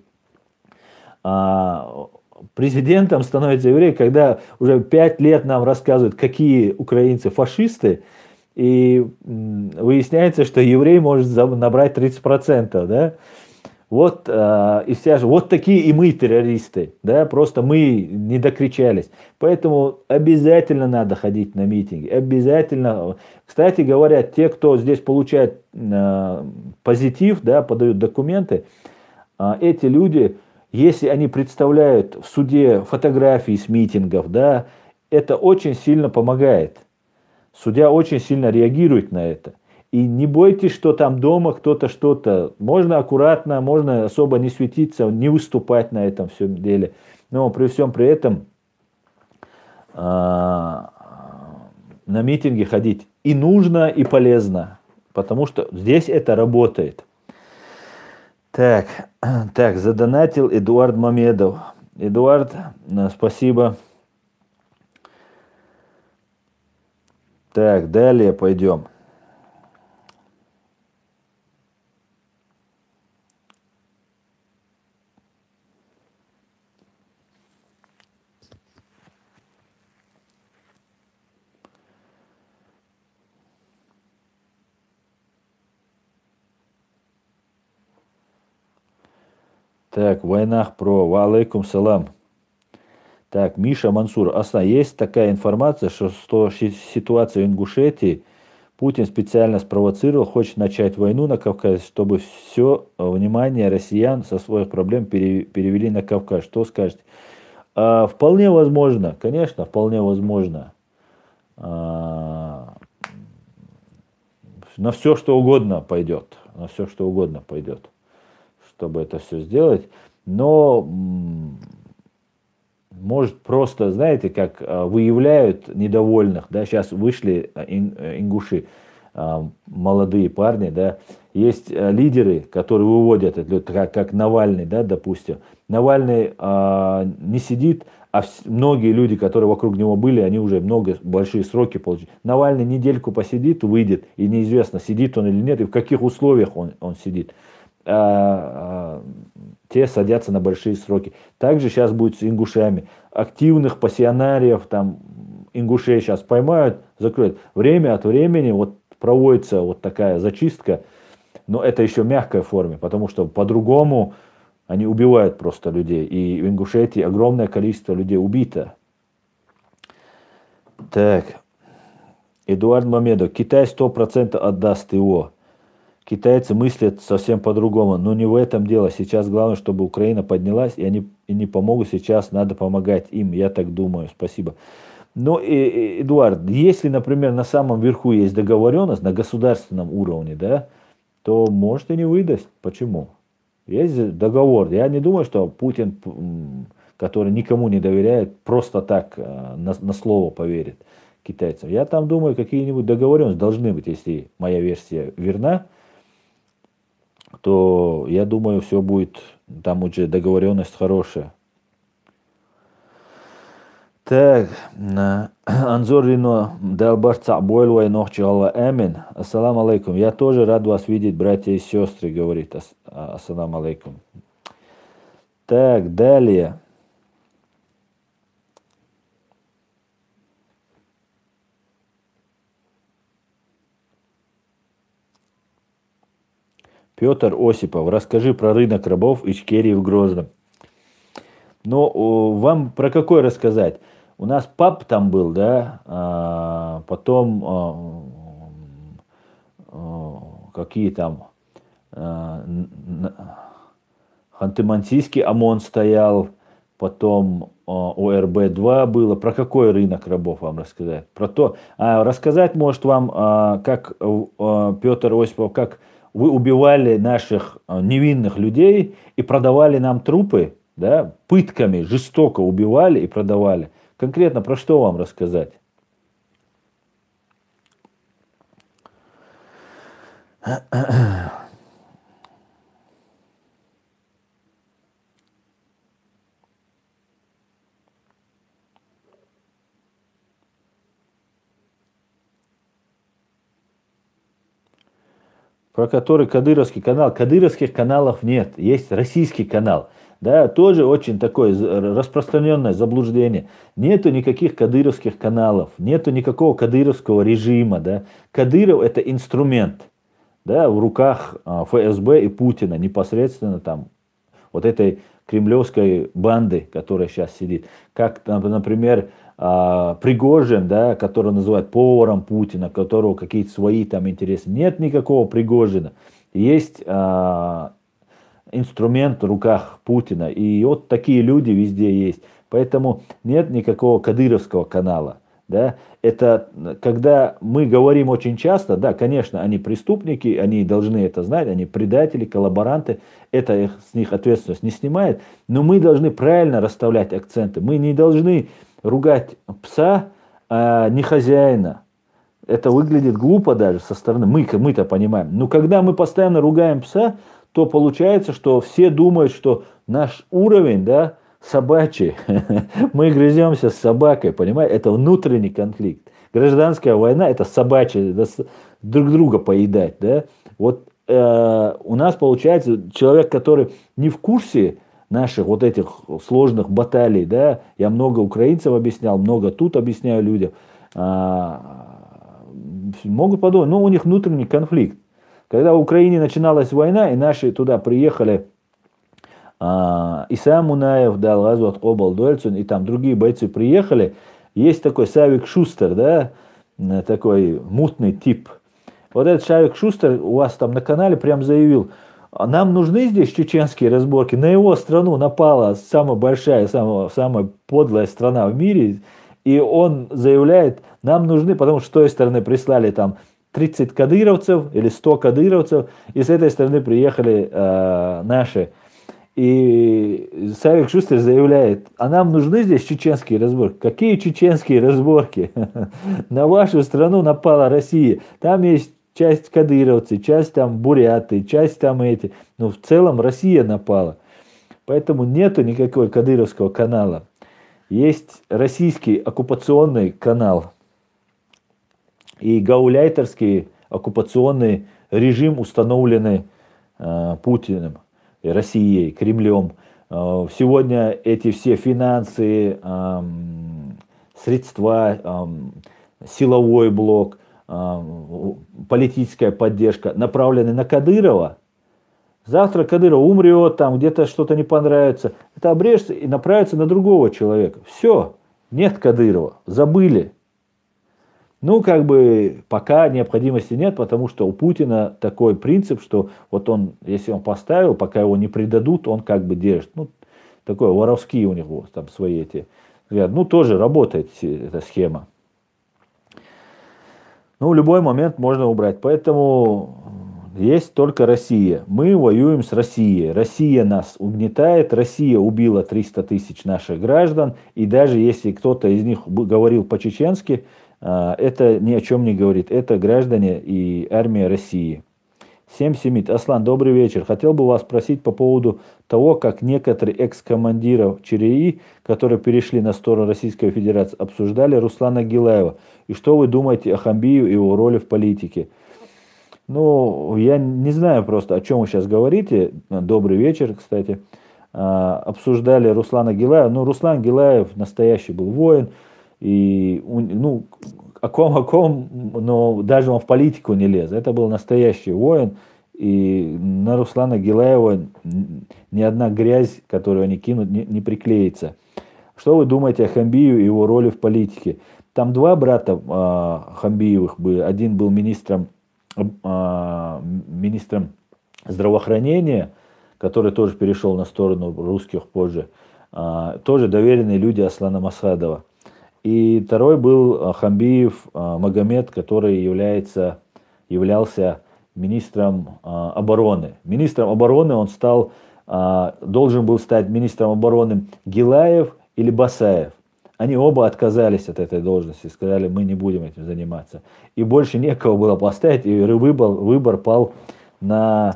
Президентом становится еврей, когда уже 5 лет нам рассказывают, какие украинцы фашисты, и выясняется, что еврей может набрать 30%, да? Вот, вот такие и мы террористы, да, просто мы не докричались. Поэтому обязательно надо ходить на митинги, обязательно. Кстати говоря, те, кто здесь получает позитив, да, подают документы, эти люди, если они представляют в суде фотографии с митингов, да, это очень сильно помогает. Судья очень сильно реагирует на это. И не бойтесь, что там дома кто-то что-то. Можно аккуратно, можно особо не светиться, не выступать на этом всем деле. Но при всем при этом на митинги ходить и нужно, и полезно. Потому что здесь это работает. Так, задонатил Эдуард Мамедов. Эдуард, спасибо. Так, далее пойдем. Так, войнах про. Ва алейкум салам. Так, Миша Мансур. Есть такая информация, что ситуация в Ингушетии Путин специально спровоцировал, хочет начать войну на Кавказе, чтобы все внимание россиян со своих проблем перевели на Кавказ. Что скажете? Вполне возможно, конечно, вполне возможно. На все, что угодно пойдет. На все, что угодно пойдет, чтобы это все сделать. Но может просто, знаете, как выявляют недовольных, да, сейчас вышли ингуши, молодые парни, да, есть лидеры, которые выводят это, как Навальный, да, допустим. Навальный не сидит, а многие люди, которые вокруг него были, они уже большие сроки получили. Навальный недельку посидит, выйдет, и неизвестно, сидит он или нет, и в каких условиях он сидит. Те садятся на большие сроки. Также сейчас будет с ингушами. Активных пассионариев, там, ингушей сейчас поймают, закроют. Время от времени вот проводится вот такая зачистка, но это еще в мягкой форме, потому что по-другому они убивают просто людей. И в Ингушетии огромное количество людей убито. Так. Эдуард Мамедов. Китай 100% отдаст его. Китайцы мыслят совсем по-другому. Но не в этом дело. Сейчас главное, чтобы Украина поднялась, и они не помогут сейчас. Надо помогать им. Я так думаю. Спасибо. Но, Эдуард, если, например, на самом верху есть договоренность на государственном уровне, да, то может и не выдаст. Почему? Есть договор. Я не думаю, что Путин, который никому не доверяет, просто так на слово поверит китайцам. Я там думаю, какие-нибудь договоренности должны быть, если моя версия верна, то я думаю, все будет, там уже договоренность хорошая. Так, Анзор Рино Далбар Цабойлвай Нохчала Эмин. Ассаламу алейкум. Я тоже рад вас видеть, братья и сестры, говорит. Ассаламу алейкум. Так, далее. Петр Осипов, расскажи про рынок рабов Ичкерии в Грозном. Ну, вам про какой рассказать? У нас паб там был, да, потом какие там, Ханты-Мансийский ОМОН стоял, потом ОРБ-2 было. Про какой рынок рабов вам рассказать? Про то, рассказать может вам, как Петр Осипов, как вы убивали наших невинных людей и продавали нам трупы, да, пытками жестоко убивали и продавали. Конкретно про что вам рассказать? Про который кадыровский канал. Кадыровских каналов нет, есть российский канал. Да, тоже очень такое распространенное заблуждение. Нету никаких кадыровских каналов, нету никакого кадыровского режима. Да. Кадыров это инструмент, да, в руках ФСБ и Путина, непосредственно там вот этой кремлевской банды, которая сейчас сидит. Как, например, Пригожин, да, которого называют поваром Путина, у которого какие-то свои там интересы. Нет никакого Пригожина. Есть инструмент в руках Путина. И вот такие люди везде есть. Поэтому нет никакого кадыровского канала. Да? Это когда мы говорим очень часто, да, конечно, они преступники, они должны это знать, они предатели, коллаборанты, это с них ответственность не снимает, но мы должны правильно расставлять акценты. Мы не должны ругать пса, а не хозяина. Это выглядит глупо даже со стороны, мы-то понимаем. Но когда мы постоянно ругаем пса, то получается, что все думают, что наш уровень, да, собачий, мы грыземся с собакой, понимаете? Это внутренний конфликт. Гражданская война – это собачья, друг друга поедать, да? Вот у нас получается человек, который не в курсе наших вот этих сложных баталий, да, я много украинцев объяснял, много тут объясняю людям, могут подумать, ну, у них внутренний конфликт. Когда в Украине начиналась война, и наши туда приехали, Иса Мунаев, да, Лазват Обал Дольцин, и там другие бойцы приехали, есть такой Савик Шустер, да, такой мутный тип. Вот этот Савик Шустер у вас там на канале прям заявил, нам нужны здесь чеченские разборки. На его страну напала самая большая, самая подлая страна в мире, и он заявляет, нам нужны, потому что с той стороны прислали там 30 кадыровцев или 100 кадыровцев, и с этой стороны приехали наши. И Савик Шустер заявляет, а нам нужны здесь чеченские разборки. Какие чеченские разборки? На вашу страну напала Россия. Там есть часть кадыровцы, часть там буряты, часть там эти. Но в целом Россия напала. Поэтому нету никакого кадыровского канала. Есть российский оккупационный канал. И гауляйтерский оккупационный режим, установленный Путиным, Россией, Кремлем. Сегодня эти все финансы, средства, силовой блок, политическая поддержка направлены на Кадырова. Завтра Кадыров умрет, там где-то что-то не понравится. Это обрежется и направится на другого человека. Все, нет Кадырова, забыли. Ну, как бы пока необходимости нет, потому что у Путина такой принцип, что вот он, если он поставил, пока его не предадут, он как бы держит. Ну, такое воровские у него там свои эти. Ну, тоже работает эта схема. Ну, в любой момент можно убрать. Поэтому есть только Россия. Мы воюем с Россией. Россия нас угнетает. Россия убила 300 тысяч наших граждан. И даже если кто-то из них говорил по-чеченски, это ни о чем не говорит. Это граждане и армия России. Всем Семит. Аслан, добрый вечер. Хотел бы вас спросить по поводу того, как некоторые экс-командиров ЧРИ, которые перешли на сторону Российской Федерации, обсуждали Руслана Гилаева. И что вы думаете о Хамбию и его роли в политике? Ну, я не знаю просто, о чем вы сейчас говорите. Добрый вечер, кстати. Обсуждали Руслана Гилаева. Ну, Руслан Гилаев настоящий был воин. И, ну, о ком, но даже он в политику не лез. Это был настоящий воин. И на Руслана Гилаева ни одна грязь, которую они кинут, не приклеится. Что вы думаете о Хамбию и его роли в политике? Там два брата Хамбиевых были. Один был министром здравоохранения, который тоже перешел на сторону русских позже. Тоже доверенные люди Аслана Масхадова. И второй был Хамбиев Магомед, который являлся министром обороны. Министром обороны он стал, должен был стать министром обороны Гилаев или Басаев. Они оба отказались от этой должности, сказали, мы не будем этим заниматься. И больше некого было поставить, и выбор пал на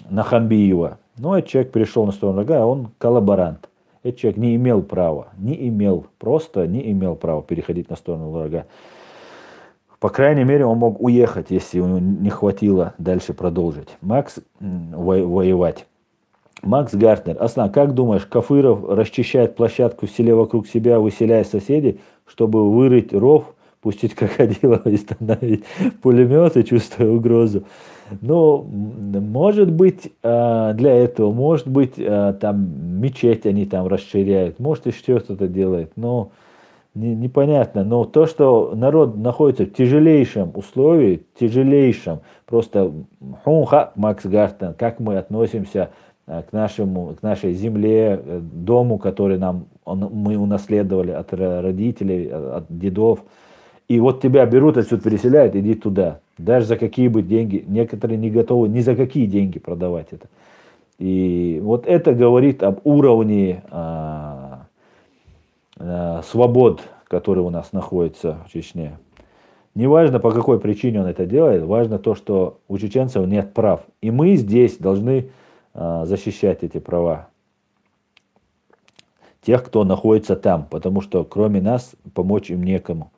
Хамбиева. Но этот человек перешел на сторону врага, а он коллаборант. Этот человек не имел права, просто не имел права переходить на сторону врага. По крайней мере, он мог уехать, если ему не хватило дальше продолжить. Воевать. Макс Гартнер. Аслан, как думаешь, Кафыров расчищает площадку в селе вокруг себя, выселяя соседей, чтобы вырыть ров, пустить крокодилов и установить пулеметы, чувствуя угрозу? Ну, может быть, для этого, может быть, там мечеть они там расширяют, может, еще что-то делает, но непонятно. Но то, что народ находится в тяжелейшем условии, просто Макс Гартнер, как мы относимся к нашей земле, дому, который мы унаследовали от родителей, от дедов. И вот тебя берут отсюда, переселяют, иди туда. Даже за какие бы деньги. Некоторые не готовы ни за какие деньги продавать это. И вот это говорит об уровне свобод, которые у нас находятся в Чечне. Неважно, по какой причине он это делает, важно то, что у чеченцев нет прав. И мы здесь должны защищать эти права тех, кто находится там, потому что кроме нас помочь им некому.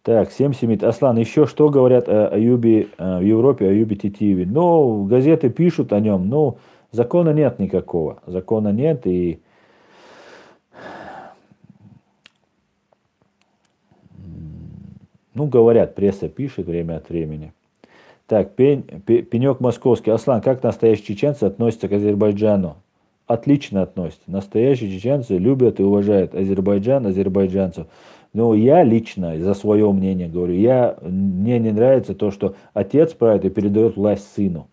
Так, 77. Аслан, еще что говорят о Аюбе в Европе, о Аюбе Титиеве? Ну, газеты пишут о нем, но закона нет никакого. Закона нет, и ну, говорят, пресса пишет время от времени. Так, Пенек Московский. Аслан, как настоящие чеченцы относятся к Азербайджану? Отлично относятся. Настоящие чеченцы любят и уважают Азербайджан, азербайджанцев. Но я лично, за свое мнение говорю, мне не нравится то, что отец правит и передает власть сыну.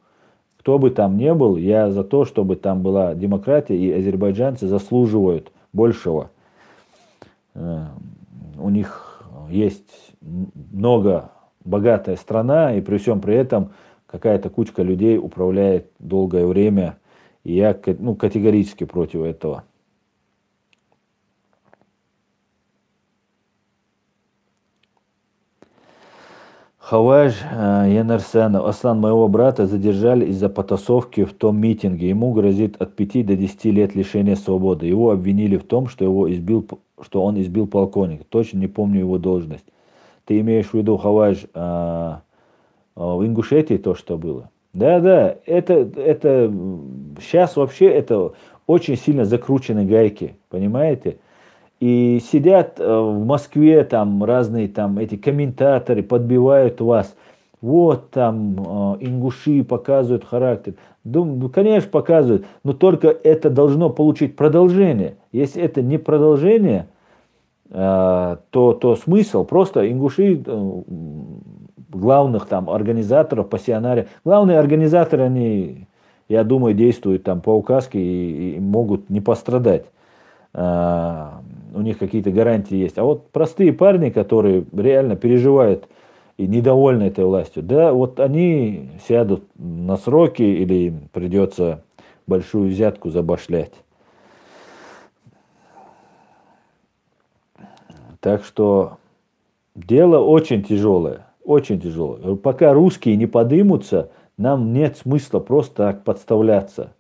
Кто бы там ни был, я за то, чтобы там была демократия, и азербайджанцы заслуживают большего. У них есть много богатая страна, и при всем при этом какая-то кучка людей управляет долгое время. И я категорически против этого. Хаваж Янарсанов. Аслан, моего брата задержали из-за потасовки в том митинге. Ему грозит от 5 до 10 лет лишения свободы. Его обвинили в том, что он избил полковника. Точно не помню его должность. Ты имеешь в виду, Хаваж, в Ингушетии то, что было? Да, это сейчас вообще это очень сильно закручены гайки, понимаете? И сидят в Москве там разные там эти комментаторы, подбивают вас. Вот там ингуши показывают характер. Думаю, ну, конечно, показывают, но только это должно получить продолжение. Если это не продолжение, то смысл просто ингуши, главных там организаторов, пассионариев. Главные организаторы, они, я думаю, действуют там по указке и могут не пострадать. У них какие-то гарантии есть. А вот простые парни, которые реально переживают и недовольны этой властью, да, вот они сядут на сроки или им придется большую взятку забашлять. Так что дело очень тяжелое, очень тяжелое. Пока русские не подымутся, нам нет смысла просто так подставляться.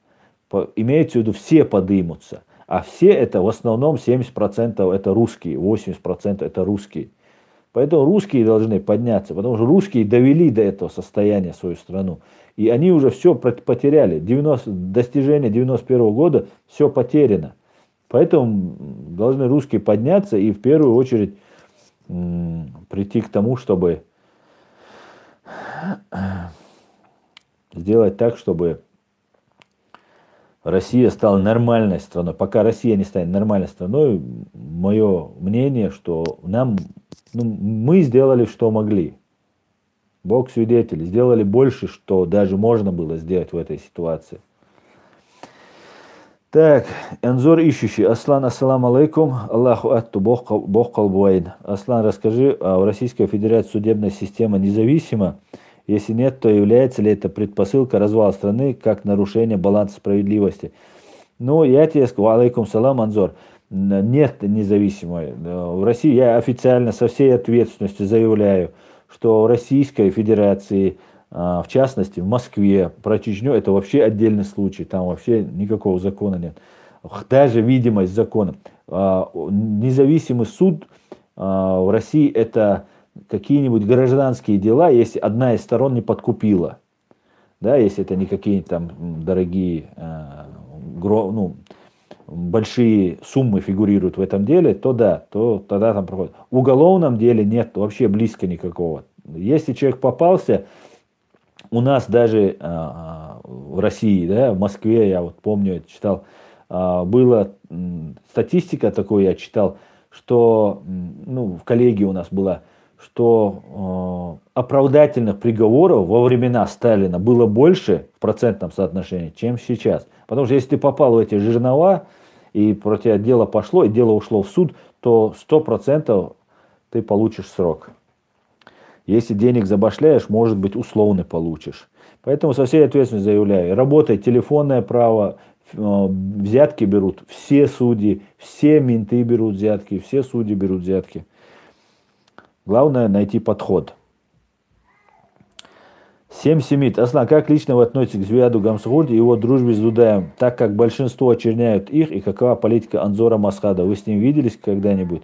Имеется в виду, все подымутся. А все это в основном 70% это русские, 80% это русские. Поэтому русские должны подняться, потому что русские довели до этого состояния свою страну. И они уже все потеряли. Достижение 91 года все потеряно. Поэтому должны русские подняться и в первую очередь прийти к тому, чтобы сделать так, чтобы Россия стала нормальной страной. Пока Россия не станет нормальной страной, мое мнение, что мы сделали, что могли. Бог свидетель, сделали больше, что даже можно было сделать в этой ситуации. Так, Энзор ищущий. Аслан, ассаламу алейкум. Аллаху атту, Бог колбуайн. Аслан, расскажи, в Российской Федерации судебная система независима? Если нет, то является ли это предпосылка развала страны как нарушение баланса справедливости? Ну, я тебе скажу, алейкум салам, Анзор. Нет независимой. В России я официально со всей ответственностью заявляю, что в Российской Федерации, в частности в Москве, про Чечню это вообще отдельный случай, там вообще никакого закона нет. Даже видимость закона. Независимый суд в России это какие-нибудь гражданские дела, если одна из сторон не подкупила. Да, если это не какие-нибудь там дорогие, большие суммы фигурируют в этом деле, то да, то тогда там проходит. В уголовном деле нет вообще близко никакого. Если человек попался, у нас даже в России, да, в Москве, я вот помню, я читал, была статистика такой, я читал, что, в коллегии у нас была, что оправдательных приговоров во времена Сталина было больше в процентном соотношении, чем сейчас. Потому что если ты попал в эти жернова, и против тебя дело пошло, и дело ушло в суд, то 100% ты получишь срок. Если денег забашляешь, может быть, условно получишь. Поэтому со всей ответственностью заявляю, работает телефонное право, взятки берут все судьи, все менты берут взятки, все судьи берут взятки. Главное найти подход. 7 Семит. Аслан, как лично вы относитесь к Звияду Гамсахурди и его дружбе с Дудаем, так как большинство очерняют их, и какова политика Анзора Масхада? Вы с ним виделись когда-нибудь?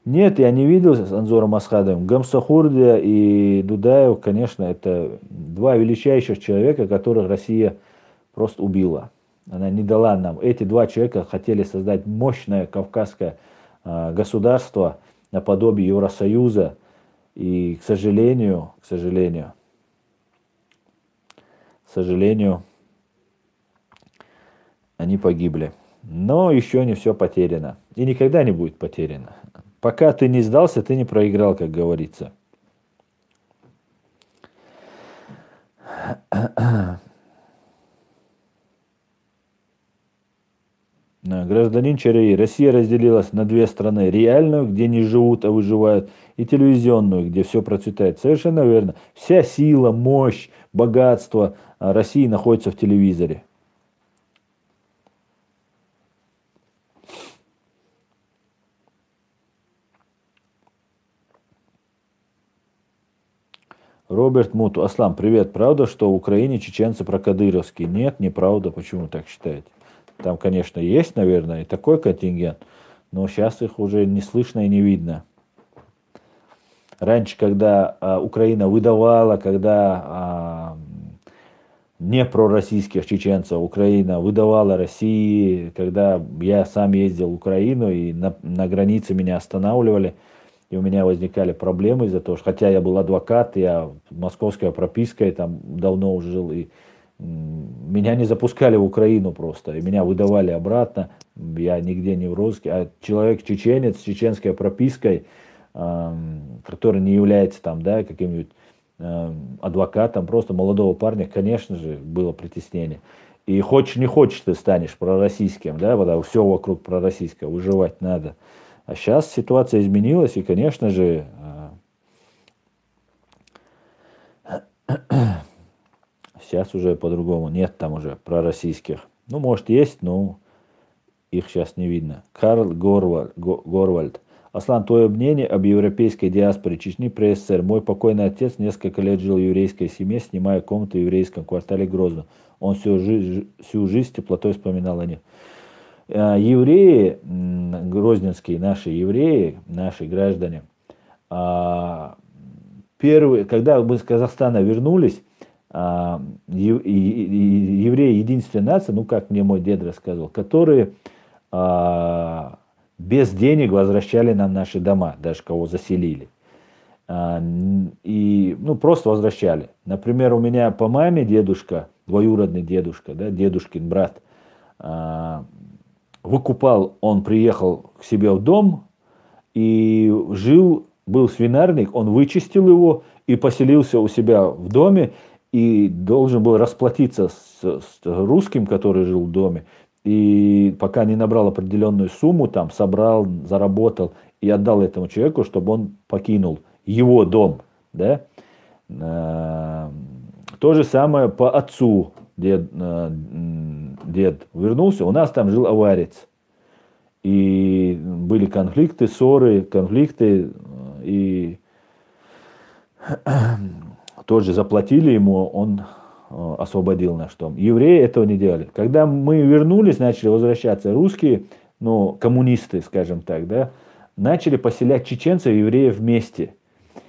Нет, я не виделся с Анзором Асхадовым. Гамсахурдия и Дудаев, конечно, это два величайших человека, которых Россия просто убила. Она не дала нам. Эти два человека хотели создать мощное кавказское государство наподобие Евросоюза. И, к сожалению, они погибли. Но еще не все потеряно. И никогда не будет потеряно. Пока ты не сдался, ты не проиграл, как говорится. Гражданин Чарей. Россия разделилась на две страны. Реальную, где не живут, а выживают, и телевизионную, где все процветает. Совершенно верно. Вся сила, мощь, богатство России находится в телевизоре. Роберт Муту. Аслам, привет. Правда, что в Украине чеченцы прокадыровские? Нет, неправда. Почему так считаете? Там, конечно, есть, наверное, и такой контингент, но сейчас их уже не слышно и не видно. Раньше, когда Украина выдавала, когда не пророссийских чеченцев Украина выдавала России, когда я сам ездил в Украину и на границе меня останавливали, и у меня возникали проблемы из-за того, что, хотя я был адвокат, я московская прописка, и там давно уже жил, и меня не запускали в Украину просто, и меня выдавали обратно, я нигде не в розыске, а человек чеченец с чеченской пропиской, который не является там, да, каким-нибудь адвокатом, просто молодого парня, конечно же, было притеснение. И хочешь не хочешь, ты станешь пророссийским, да, потому все вокруг пророссийского, выживать надо. А сейчас ситуация изменилась, и, конечно же, сейчас уже по-другому, нет там уже пророссийских. Ну, может, есть, но их сейчас не видно. Карл Горвальд. Аслан, твое мнение об европейской диаспоре Чечни при СССР. Мой покойный отец несколько лет жил в еврейской семье, снимая комнату в еврейском квартале Грозно. Он всю жизнь с теплотой вспоминал о них. Евреи, грозненские наши евреи, наши граждане, первые, когда мы из Казахстана вернулись, евреи единственная нация, ну как мне мой дед рассказывал, которые без денег возвращали нам наши дома, даже кого заселили. И, ну, просто возвращали. Например, у меня по маме дедушка, двоюродный дедушка, да, дедушкин брат, выкупал, он приехал к себе в дом и жил, был свинарник, он вычистил его и поселился у себя в доме и должен был расплатиться с русским, который жил в доме. И пока не набрал определенную сумму, там собрал, заработал и отдал этому человеку, чтобы он покинул его дом. Да? То же самое по отцу. Дед вернулся, у нас там жил аварец. И были конфликты, ссоры, конфликты. И тоже заплатили ему, он освободил наш дом. Евреи этого не делали. Когда мы вернулись, начали возвращаться русские, ну, коммунисты, скажем так, да, начали поселять чеченцев и евреев вместе.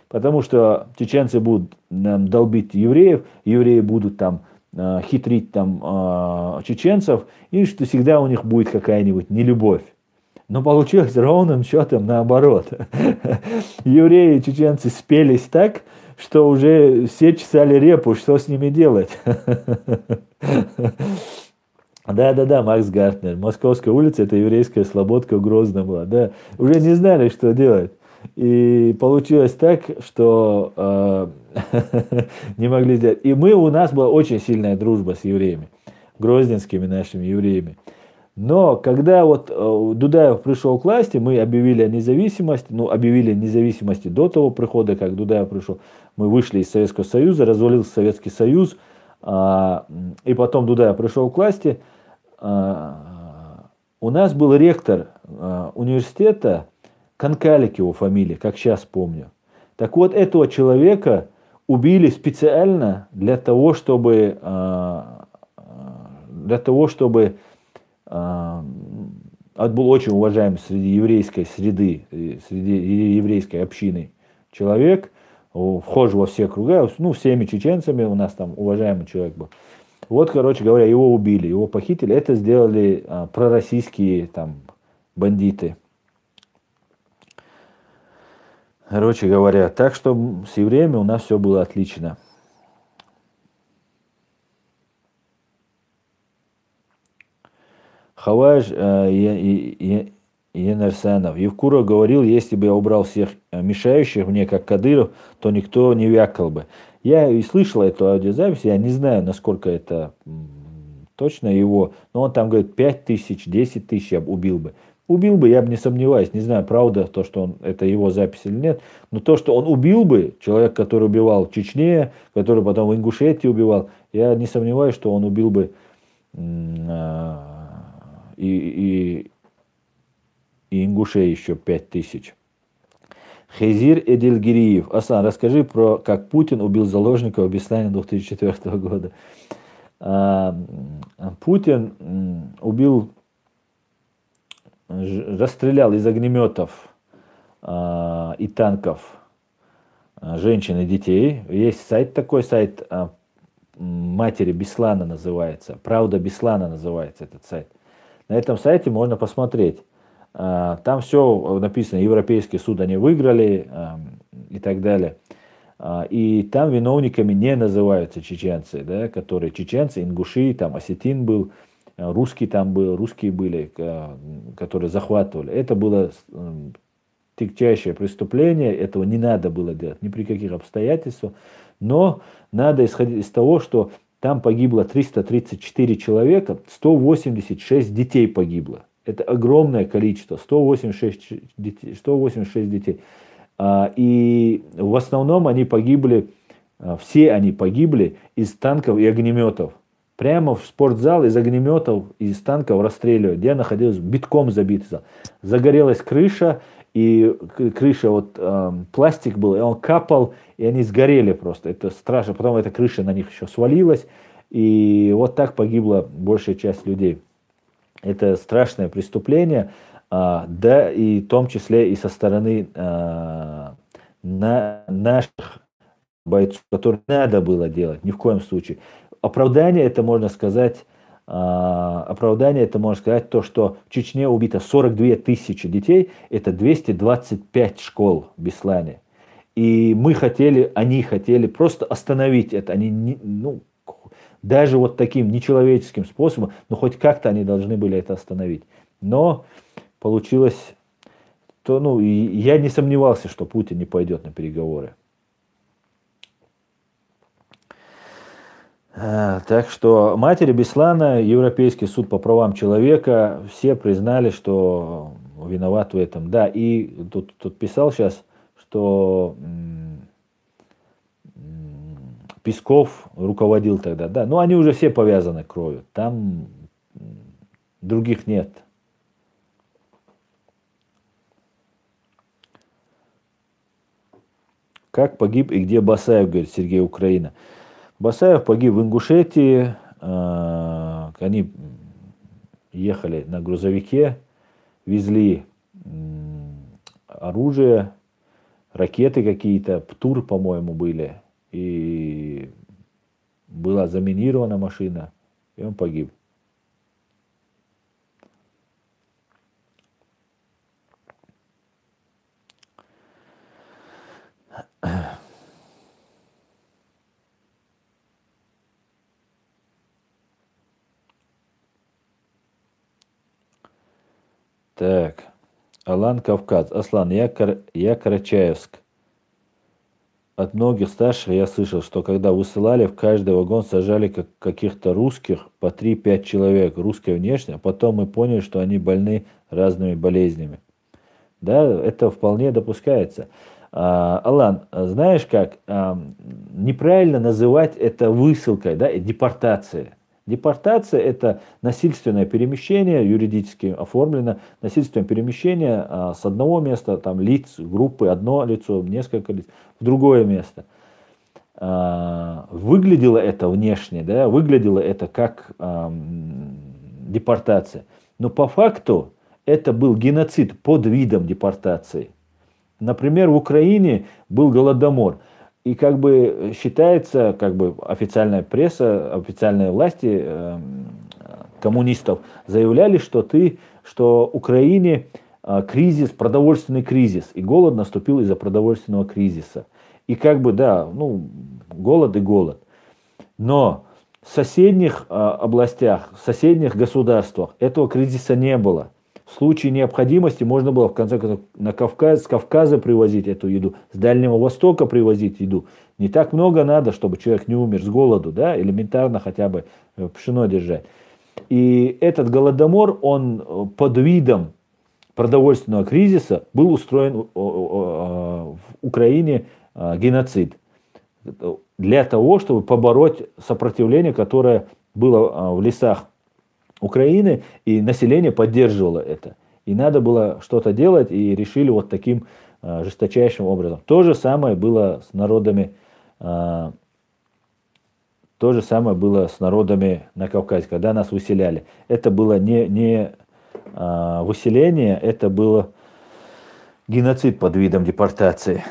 Потому что чеченцы будут нам долбить евреев, евреи будут там хитрить там чеченцев, и что всегда у них будет какая-нибудь нелюбовь. Но получилось ровным счетом наоборот. Евреи и чеченцы спелись так, что уже все чесали репу, что с ними делать. Да, Макс Гартнер. Московская улица, это еврейская слободка в Грозном была. Да, уже не знали, что делать. И получилось так, что не могли сделать. И у нас была очень сильная дружба с евреями, грозненскими нашими евреями. Но когда вот Дудаев пришел к власти, мы объявили о независимости, ну, объявили о независимости до того прихода, как Дудаев пришел. Мы вышли из Советского Союза, развалился Советский Союз, и потом Дудаев пришел к власти. У нас был ректор университета, Канкалик его фамилия, как сейчас помню. Так вот, этого человека убили специально для того, чтобы он был очень уважаемый среди еврейской среды, среди еврейской общины человек, вхож во все круга, ну, всеми чеченцами, у нас там уважаемый человек был. Вот, короче говоря, его убили, его похитили. Это сделали пророссийские там бандиты. Короче говоря, так что с евреями у нас все было отлично. Хаваж Енарсанов. Евкуров говорил, если бы я убрал всех мешающих мне, как Кадыров, то никто не вякал бы. Я и слышал эту аудиозапись, я не знаю, насколько это точно его, но он там говорит, 5 тысяч, 10 тысяч я убил бы. Убил бы, я бы не сомневаюсь, не знаю, правда то, что это его запись или нет, но то, что он убил бы, человек, который убивал в Чечне, который потом в Ингушетии убивал, я не сомневаюсь, что он убил бы и ингушей еще 5 тысяч. Хейзир Эдельгириев. Аслан, расскажи про, как Путин убил заложников в Беслане 2004 года. Путин убил, расстрелял из огнеметов и танков женщин и детей. Есть сайт такой, сайт матери Беслана называется. Правда Беслана называется этот сайт. На этом сайте можно посмотреть. Там все написано, Европейский суд они выиграли и так далее. И там виновниками не называются чеченцы, да, которые чеченцы, ингуши, там осетин был, русский там был, русские были, которые захватывали. Это было тягчайшее преступление, этого не надо было делать ни при каких обстоятельствах, но надо исходить из того, что там погибло 334 человека, 186 детей погибло. Это огромное количество, 186 детей. 186 детей. И в основном они погибли, все они погибли из танков и огнеметов. Прямо в спортзал из огнеметов, из танков расстреливают, где находилась битком забитый зал. Загорелась крыша, и крыша, вот пластик был, и он капал, и они сгорели просто. Это страшно. Потом эта крыша на них еще свалилась, и вот так погибла большая часть людей. Это страшное преступление, да, и в том числе и со стороны наших бойцов, которые надо было делать, ни в коем случае. Оправдание это можно сказать, то, что в Чечне убито 42 тысячи детей, это 225 школ в Беслане. И они хотели просто остановить это. Они, даже вот таким нечеловеческим способом, но хоть как-то они должны были это остановить. Но получилось, и я не сомневался, что Путин не пойдет на переговоры. Так что матери Беслана, Европейский суд по правам человека, все признали, что виноват в этом. Да, и тут писал сейчас, что Песков руководил тогда, да, но они уже все повязаны кровью, там других нет. Как погиб и где Басаев, говорит Сергей, Украина. Басаев погиб в Ингушетии, они ехали на грузовике, везли оружие, ракеты какие-то, ПТУР, по-моему, были, и была заминирована машина, и он погиб. Так, Алан Кавказ. Аслан, я Карачаевск. От многих старших я слышал, что когда высылали, в каждый вагон сажали каких-то русских, по 3-5 человек, русской внешне, а потом мы поняли, что они больны разными болезнями. Да, это вполне допускается. Алан, знаешь как, неправильно называть это высылкой, да, и депортацией. Депортация – это насильственное перемещение, юридически оформлено, насильственное перемещение с одного места, там, лиц, группы, одно лицо, несколько лиц, в другое место. Выглядело это внешне, да, выглядело это как депортация. Но по факту это был геноцид под видом депортации. Например, в Украине был Голодомор. И как бы считается, как бы официальная пресса, официальные власти коммунистов заявляли, что Украине кризис, продовольственный кризис. И голод наступил из-за продовольственного кризиса. И как бы, да, голод и голод. Но в соседних областях, в соседних государствах этого кризиса не было. В случае необходимости можно было в конце концов с Кавказа привозить эту еду, с Дальнего Востока привозить еду. Не так много надо, чтобы человек не умер с голоду, да, элементарно хотя бы пшено держать. И этот голодомор, он под видом продовольственного кризиса был устроен в Украине геноцид. Для того, чтобы побороть сопротивление, которое было в лесах Украины, и население поддерживало это. И надо было что-то делать, и решили вот таким жесточайшим образом. То же самое было с народами, на Кавказе, когда нас выселяли. Это было не выселение, это было геноцид под видом депортации.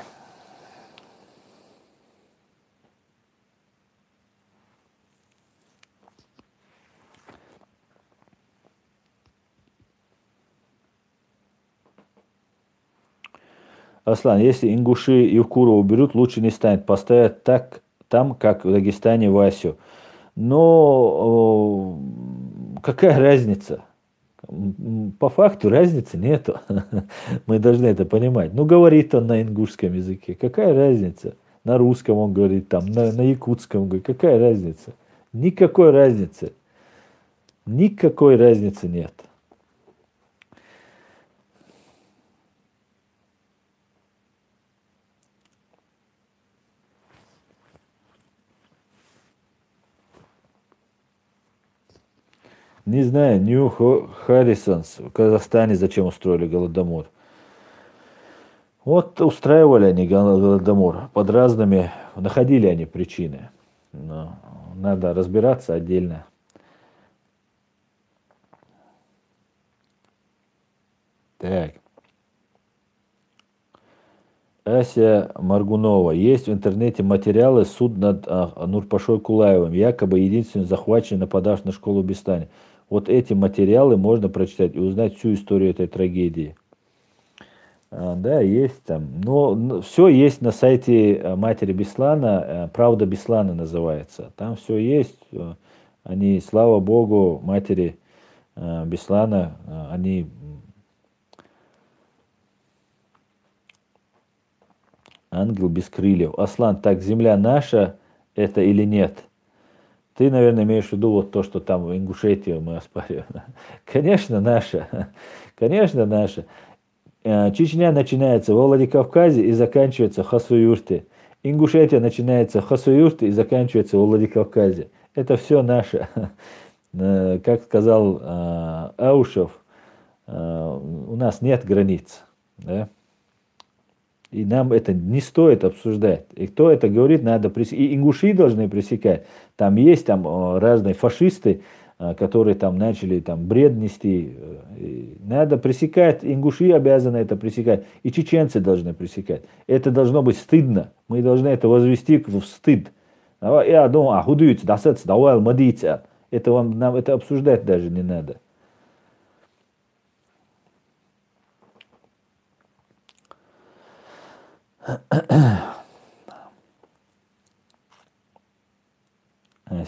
Аслан, если ингуши Евкурова уберут, лучше не станет. Поставят так там, как в Дагестане Васю. Но какая разница? По факту разницы нету. Мы должны это понимать. Ну, говорит он на ингушском языке. Какая разница? На русском он говорит, там, на якутском он говорит. Какая разница? Никакой разницы. Никакой разницы нет. Не знаю, Нью Харрисонс в Казахстане зачем устроили голодомор. Вот устраивали они голодомор под разными, находили они причины. Но надо разбираться отдельно. Так. Ася Маргунова. Есть в интернете материалы суд над Нурпашой Кулаевым, якобы единственный захваченный нападавший на школу в Беслане. Вот эти материалы можно прочитать и узнать всю историю этой трагедии. Да, есть там. Но все есть на сайте матери Беслана, Правда Беслана называется. Там все есть. Они, слава богу, матери Беслана, они ангел без крыльев. Аслан, так земля наша это или нет? Ты, наверное, имеешь в виду вот то, что там в Ингушетии мы оспариваем. Конечно, наша. Конечно, наша. Чечня начинается во Владикавказе и заканчивается в Хасавюрте. Ингушетия начинается в Хасавюрте и заканчивается во Владикавказе. Это все наше. Как сказал Аушев, у нас нет границ. Да? И нам это не стоит обсуждать. И кто это говорит, надо пресекать. И ингуши должны пресекать. Там есть там разные фашисты, которые там начали там бред нести. И надо пресекать. Ингуши обязаны это пресекать. И чеченцы должны пресекать. Это должно быть стыдно. Мы должны это возвести в стыд. Я думаю, худуется, дасаться, давай, мадиться. Это нам это обсуждать даже не надо.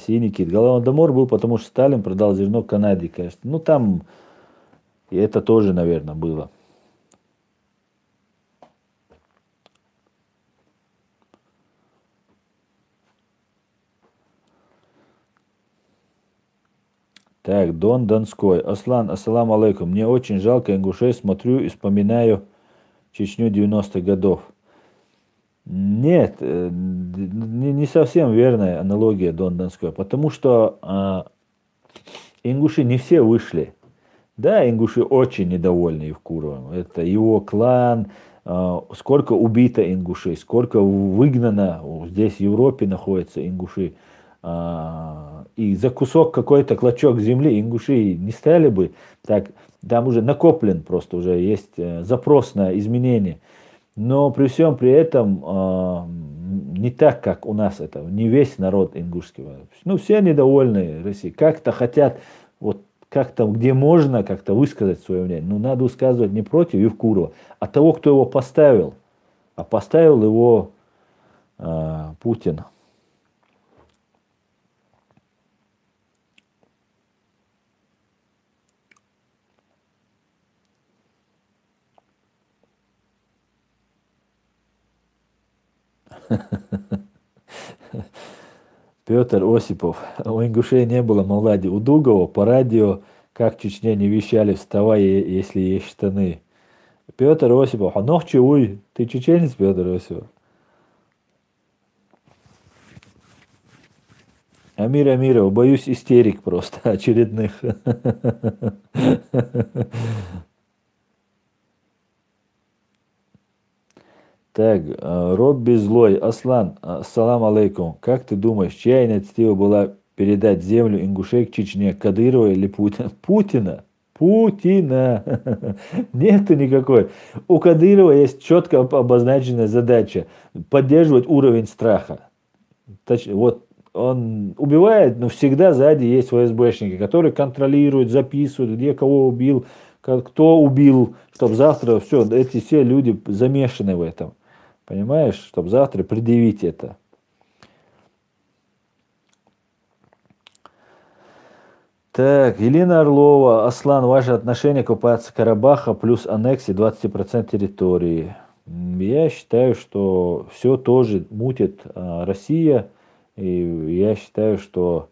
Синий кит. Голодомор был, потому что Сталин продал зерно Канаде, конечно. Ну, там и это тоже, наверное, было. Так, Дон Донской. Аслан, ассаламу алейкум. Мне очень жалко ингушей. Смотрю и вспоминаю Чечню 90-х годов. Нет, не совсем верная аналогия Дон Донской. Потому что ингуши не все вышли. Да, ингуши очень недовольны Евкуровым. Это его клан. Сколько убито ингушей, сколько выгнано. Здесь в Европе находятся ингуши. И за кусок какой-то клочок земли ингуши не стали бы. Так, там уже накоплен просто, уже есть запрос на изменения. Но при всем при этом не так, как у нас это, не весь народ ингушский. Ну, все недовольны Россией. Как-то хотят, вот как-то, где можно, как-то высказать свое мнение. Но надо высказывать не против Евкурова, а того, кто его поставил. А поставил его Путин. Петр Осипов. У ингушей не было мавлади. У Дугова по радио, как Чечне не вещали, вставай, если есть штаны. Петр Осипов. А ног чуй. Ты чеченец, Петр Осипов? Амир Амиров, боюсь истерик просто очередных. Так, Робби Злой. Аслан, ассалам алейкум. Как ты думаешь, чья инициатива была передать землю Ингушей к Чечне? Кадырова или Путина? Путина. Путина. Нету никакой. У Кадырова есть четко обозначенная задача поддерживать уровень страха. Вот он убивает, но всегда сзади есть ФСБшники, которые контролируют, записывают, где кого убил, кто убил, чтобы завтра все, эти все люди замешаны в этом. Понимаешь, чтобы завтра предъявить это. Так, Елена Орлова, Аслан, ваше отношение к оккупации Карабаха плюс аннексии 20% территории. Я считаю, что все тоже мутит Россия, и я считаю, что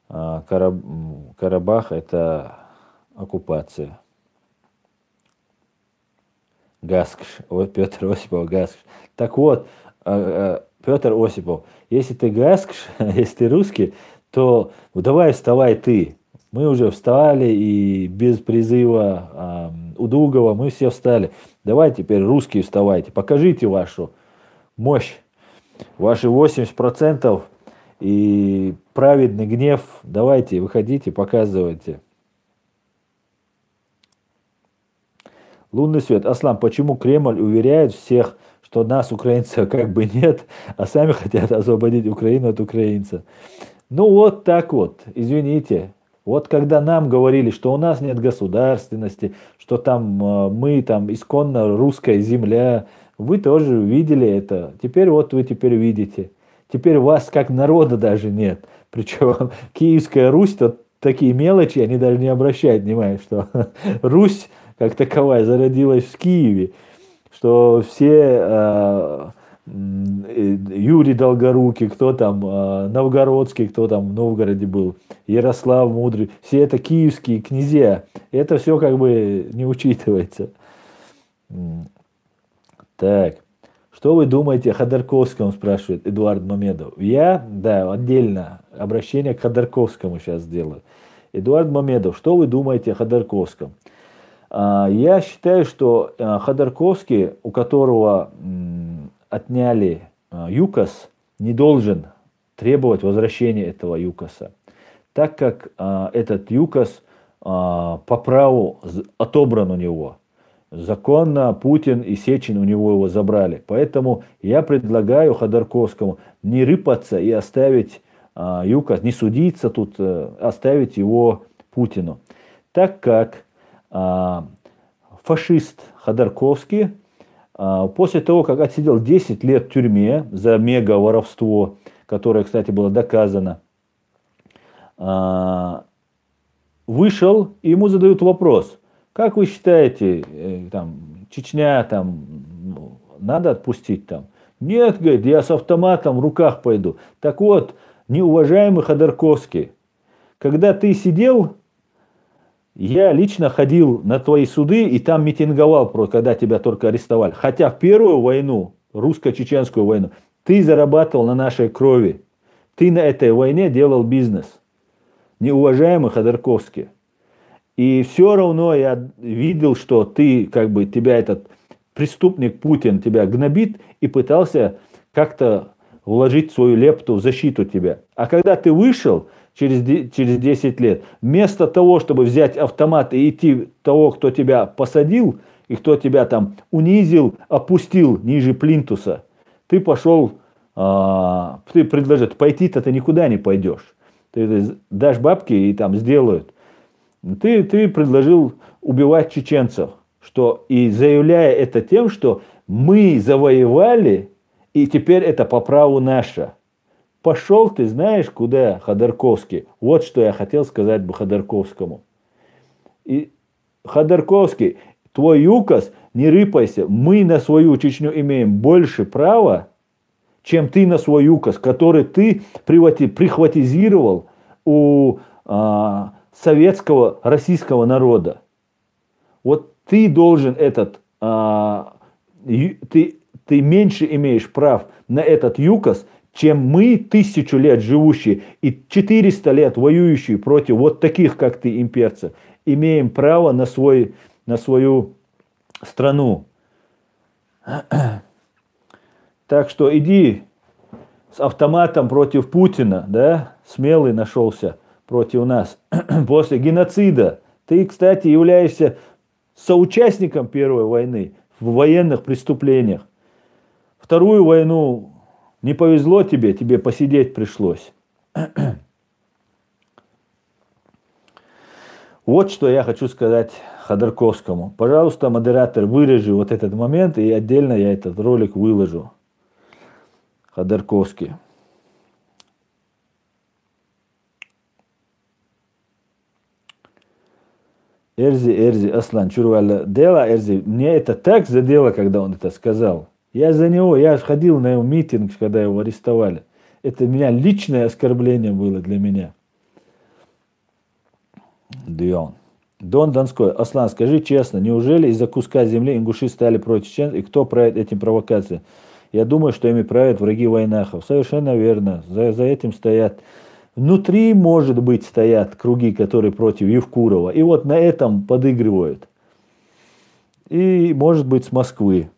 Карабах это оккупация. Гаскш, вот Петр Осипов, Гаскш. Так вот, Петр Осипов, если ты Гаскш, если ты русский, то давай вставай ты. Мы уже встали, и без призыва Удугова мы все встали. Давай теперь, русские, вставайте, покажите вашу мощь, ваши 80% и праведный гнев. Давайте, выходите, показывайте. Лунный свет. Аслан, почему Кремль уверяет всех, что нас, украинцев, как бы нет, а сами хотят освободить Украину от украинцев? Ну вот так вот, извините. Вот когда нам говорили, что у нас нет государственности, что там мы там исконно русская земля, вы тоже видели это. Теперь вот вы теперь видите. Теперь вас как народа даже нет. Причем Киевская Русь, то такие мелочи, они даже не обращают внимания, что Русь как таковая зародилась в Киеве, что все Юрий Долгорукий, кто там, Новгородский, кто там в Новгороде был, Ярослав Мудрый, все это киевские князья. Это все как бы не учитывается. Так, что вы думаете о Ходорковском, спрашивает Эдуард Мамедов. Я, да, отдельно обращение к Ходорковскому сейчас сделаю. Эдуард Мамедов, что вы думаете о Ходорковском? Я считаю, что Ходорковский, у которого отняли ЮКОС, не должен требовать возвращения этого ЮКОСа, так как этот ЮКОС по праву отобран у него. Законно Путин и Сечин у него его забрали. Поэтому я предлагаю Ходорковскому не рыпаться и оставить ЮКОС, не судиться тут, оставить его Путину. Так как фашист Ходорковский после того, как отсидел 10 лет в тюрьме за мега-воровство, которое, кстати, было доказано, вышел, и ему задают вопрос, как вы считаете, там, Чечня, там, надо отпустить там? Нет, говорит, я с автоматом в руках пойду. Так вот, неуважаемый Ходорковский, когда ты сидел, я лично ходил на твои суды и там митинговал, когда тебя только арестовали. Хотя в первую войну, русско-чеченскую войну, ты зарабатывал на нашей крови. Ты на этой войне делал бизнес. Неуважаемый Ходорковский. И все равно я видел, что ты, как бы, тебя этот преступник Путин тебя гнобит и пытался как-то вложить свою лепту в защиту тебя. А когда ты вышел через 10 лет, вместо того, чтобы взять автомат и идти того, кто тебя посадил, и кто тебя там унизил, опустил ниже плинтуса, ты пошел, ты предложил, пойти-то ты никуда не пойдешь. Ты дашь бабки и там сделают. Ты предложил убивать чеченцев, что, и заявляя это тем, что мы завоевали, и теперь это по праву наше. Пошел ты знаешь куда, Ходорковский. Вот что я хотел сказать бы Ходорковскому. И Ходорковский, твой ЮКОС, не рыпайся. Мы на свою Чечню имеем больше права, чем ты на свой ЮКОС, который ты прихватизировал у советского, российского народа. Вот ты должен этот, ты меньше имеешь прав на этот ЮКОС, чем мы, 1000 лет живущие и 400 лет воюющие против вот таких, как ты, имперцев, имеем право на свою страну. Так что иди с автоматом против Путина, да, смелый нашелся против нас. После геноцида. Ты, кстати, являешься соучастником Первой войны в военных преступлениях. Вторую войну не повезло тебе посидеть пришлось. Вот что я хочу сказать Ходорковскому. Пожалуйста, модератор, вырежи вот этот момент, и отдельно я этот ролик выложу. Ходорковский. Эрзи, Аслан, Чурвалля. Дело, Эрзи, мне это так задело, когда он это сказал. Я за него, я ходил на его митинг, когда его арестовали. Это меня личное оскорбление было для меня. Дон Донской. Аслан, скажи честно, неужели из-за куска земли ингуши стали против чеченцев? И кто правит этим провокациям? Я думаю, что ими правят враги войнахов. Совершенно верно. За этим стоят. Внутри, может быть, стоят круги, которые против Евкурова. И вот на этом подыгрывают. И, может быть, с Москвы.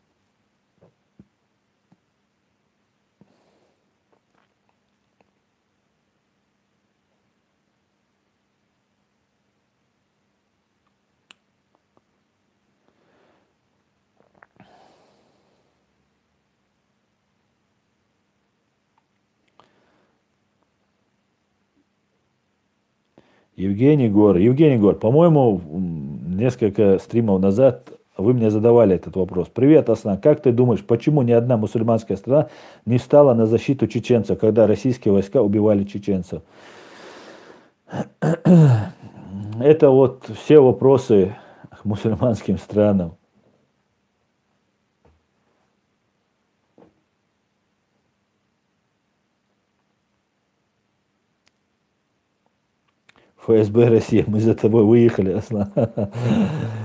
Евгений Гор, по-моему, несколько стримов назад вы мне задавали этот вопрос. Привет, Аслан, как ты думаешь, почему ни одна мусульманская страна не встала на защиту чеченцев, когда российские войска убивали чеченцев? Это вот все вопросы к мусульманским странам. ФСБ России, мы за тобой выехали, Аслан.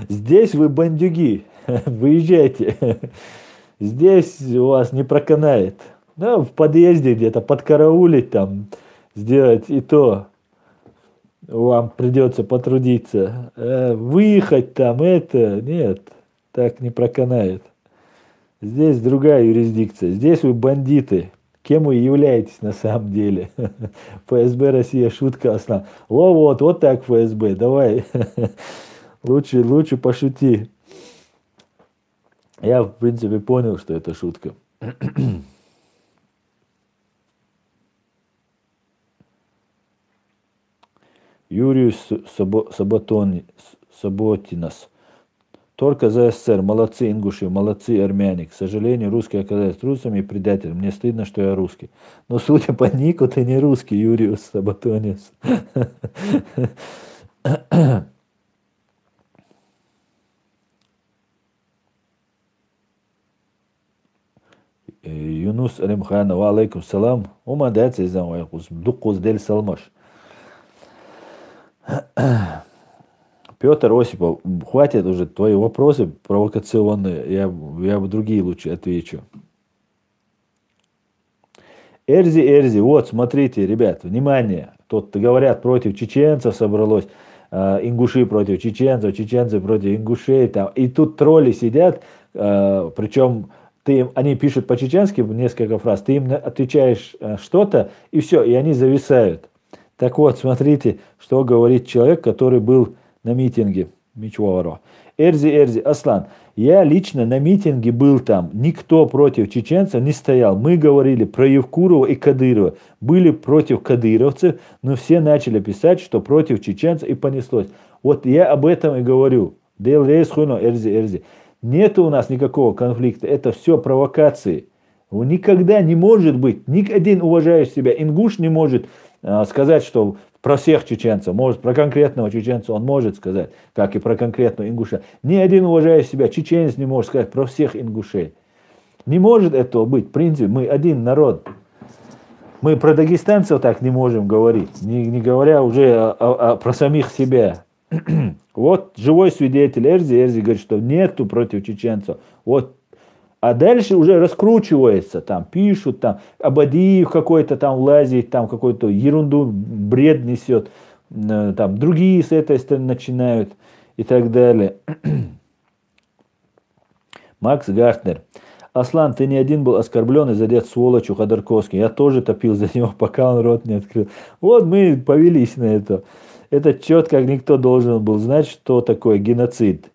Здесь вы бандюги, выезжайте. Здесь у вас не проканает. Да, в подъезде где-то подкараулить там, сделать и то вам придется потрудиться. Выехать там это, нет, так не проканает. Здесь другая юрисдикция. Здесь вы бандиты. Кем вы являетесь на самом деле? ФСБ Россия, шутка, Аслан. Вот так ФСБ, давай. Лучше пошути. Я, в принципе, понял, что это шутка. Юрий Саботинас. Только за СССР. Молодцы ингуши, молодцы армяне. К сожалению, русские оказались трусами и предателями. Мне стыдно, что я русский. Но судя по нику, ты не русский, Юрий Саботонис. Юнус Алимхана, ва алейкум салам. Умадец изам вайкус. Дукус дель салмаш. Петр Осипов, хватит уже твои вопросы провокационные, я бы другие лучше отвечу. Эрзи, вот смотрите, ребят, внимание, тут говорят, против чеченцев собралось, ингуши против чеченцев, чеченцы против ингушей, там, и тут тролли сидят, причем они пишут по-чеченски несколько фраз, ты им отвечаешь что-то, и все, и они зависают. Так вот, смотрите, что говорит человек, который был на митинге. Эрзи, Аслан, я лично на митинге был там. Никто против чеченцев не стоял. Мы говорили про Евкурова и Кадырова. Были против кадыровцев, но все начали писать, что против чеченцев, и понеслось. Вот я об этом и говорю. Эрзи. Нет у нас никакого конфликта. Это все провокации. Никогда не может быть, ни один уважающий себя ингуш не может сказать, что про всех чеченцев, может, про конкретного чеченца он может сказать, как и про конкретного ингуша. Ни один уважающий себя чеченец не может сказать про всех ингушей. Не может этого быть. В принципе, мы один народ. Мы про дагестанцев так не можем говорить, не говоря уже про самих себя. Вот живой свидетель Эрзи говорит, что нету против чеченцев. Вот. А дальше уже раскручивается, там пишут, там Абадиев какой-то там лазит, там какую-то ерунду, бред несет, там другие с этой стороны начинают и так далее. Макс Гартнер. Аслан, ты не один был оскорблен и задет сволочью Ходорковский. Я тоже топил за него, пока он рот не открыл. Вот мы повелись на это. Это четко, как никто должен был знать, что такое геноцид.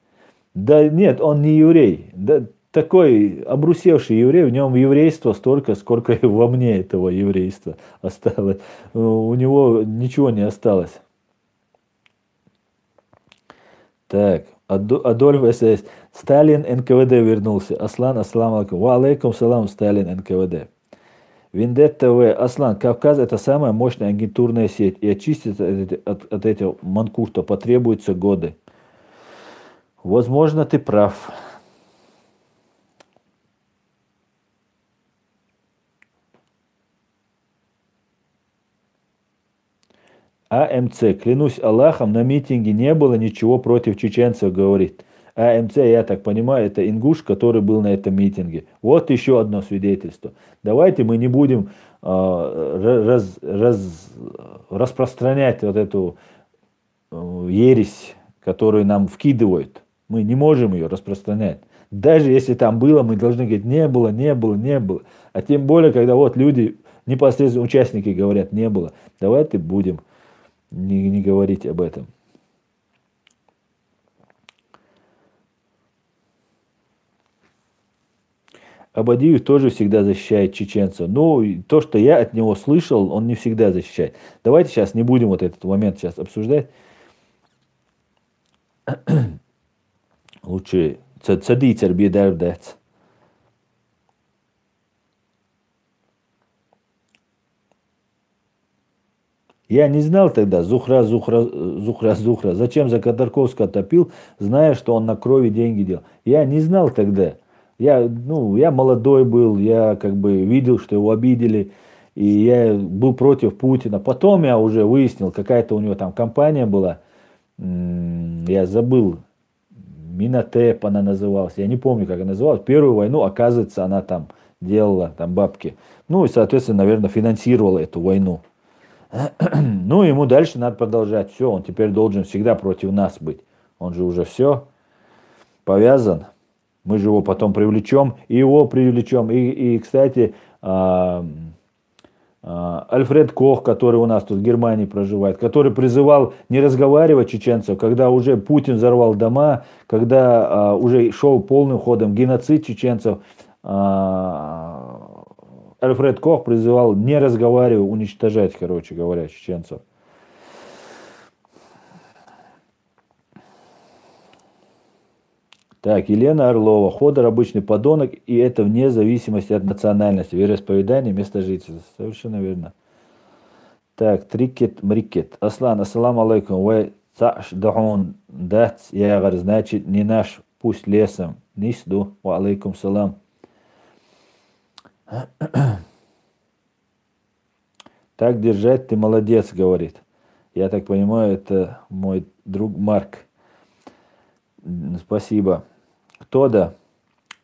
Да нет, он не еврей. Да, такой обрусевший еврей, в нем еврейства столько, сколько и во мне этого еврейства осталось. У него ничего не осталось. Так, Адольф СС. Сталин НКВД вернулся. Аслан, ассаламу алейкум. Ва алейкум салам, Сталин НКВД. Виндетта В. Аслан, Кавказ это самая мощная агентурная сеть. И очиститься от этого манкурта потребуются годы. Возможно, ты прав. АМЦ, клянусь Аллахом, на митинге не было ничего против чеченцев, говорит. АМЦ, я так понимаю, это ингуш, который был на этом митинге. Вот еще одно свидетельство. Давайте мы не будем распространять вот эту ересь, которую нам вкидывают. Мы не можем ее распространять. Даже если там было, мы должны говорить, не было, не было, не было. А тем более, когда вот люди, непосредственно участники говорят, не было. Давайте будем не говорить об этом. Абадиев тоже всегда защищает чеченцев. Ну, то, что я от него слышал, он не всегда защищает. Давайте сейчас не будем вот этот момент сейчас обсуждать. Лучше цадицер бедардец. Я не знал тогда, Зухра, зачем за Ходорковского топил, зная, что он на крови деньги делал. Я не знал тогда. Я молодой был, я как бы видел, что его обидели, и я был против Путина. Потом я уже выяснил, какая-то у него там компания была, я забыл, Минотеп она называлась, я не помню, как она называлась. Первую войну, оказывается, она там делала там бабки. Ну и, соответственно, наверное, финансировала эту войну. Ну, ему дальше надо продолжать. Все, он теперь должен всегда против нас быть. Он же уже все повязан. Мы же его потом привлечем, и его привлечем. И кстати, Альфред Кох, который у нас тут в Германии проживает, который призывал не разговаривать чеченцев, когда уже Путин взорвал дома, когда уже шел полным ходом геноцид чеченцев. Альфред Кох призывал не разговаривать, уничтожать, короче говоря, чеченцев. Так, Елена Орлова. Ходор обычный подонок, и это вне зависимости от национальности, вероисповедания, места жительства. Совершенно верно. Так, Трикет Мрикет. Аслан, ассаламу алейкум. Вы цаш дахун дат ягар, значит, не наш, пусть лесом. Нисду, ва алейкум салам. Так держать, ты молодец, говорит. Я так понимаю, это мой друг Марк. Спасибо. Кто да?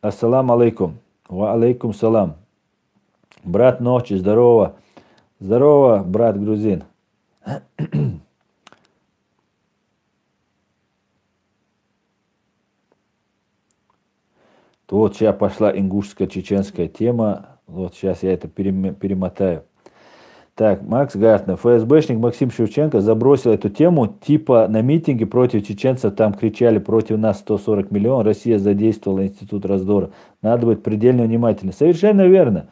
Ассалам алейкум. Ва алейкум салам. Брат ночи, здорово. Здорово, брат грузин. Вот сейчас пошла ингушская чеченская тема. Вот сейчас я это перемотаю. Так, Макс Гартнер. ФСБшник Максим Шевченко забросил эту тему, типа на митинге против чеченцев там кричали против нас 140 миллионов, Россия задействовала институт раздора. Надо быть предельно внимательным. Совершенно верно.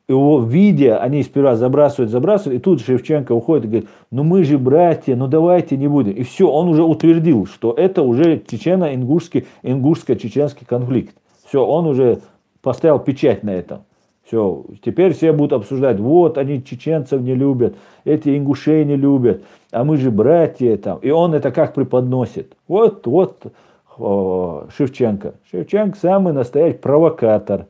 Его видя, они сперва забрасывают, и тут Шевченко уходит и говорит, ну мы же братья, ну давайте не будем. И все, он уже утвердил, что это уже ингушско-чеченский конфликт. Все, он уже поставил печать на этом. Все, теперь все будут обсуждать, вот они чеченцев не любят, эти ингушей не любят, а мы же братья там. И он это как преподносит. Вот Шевченко. Шевченко самый настоящий провокатор.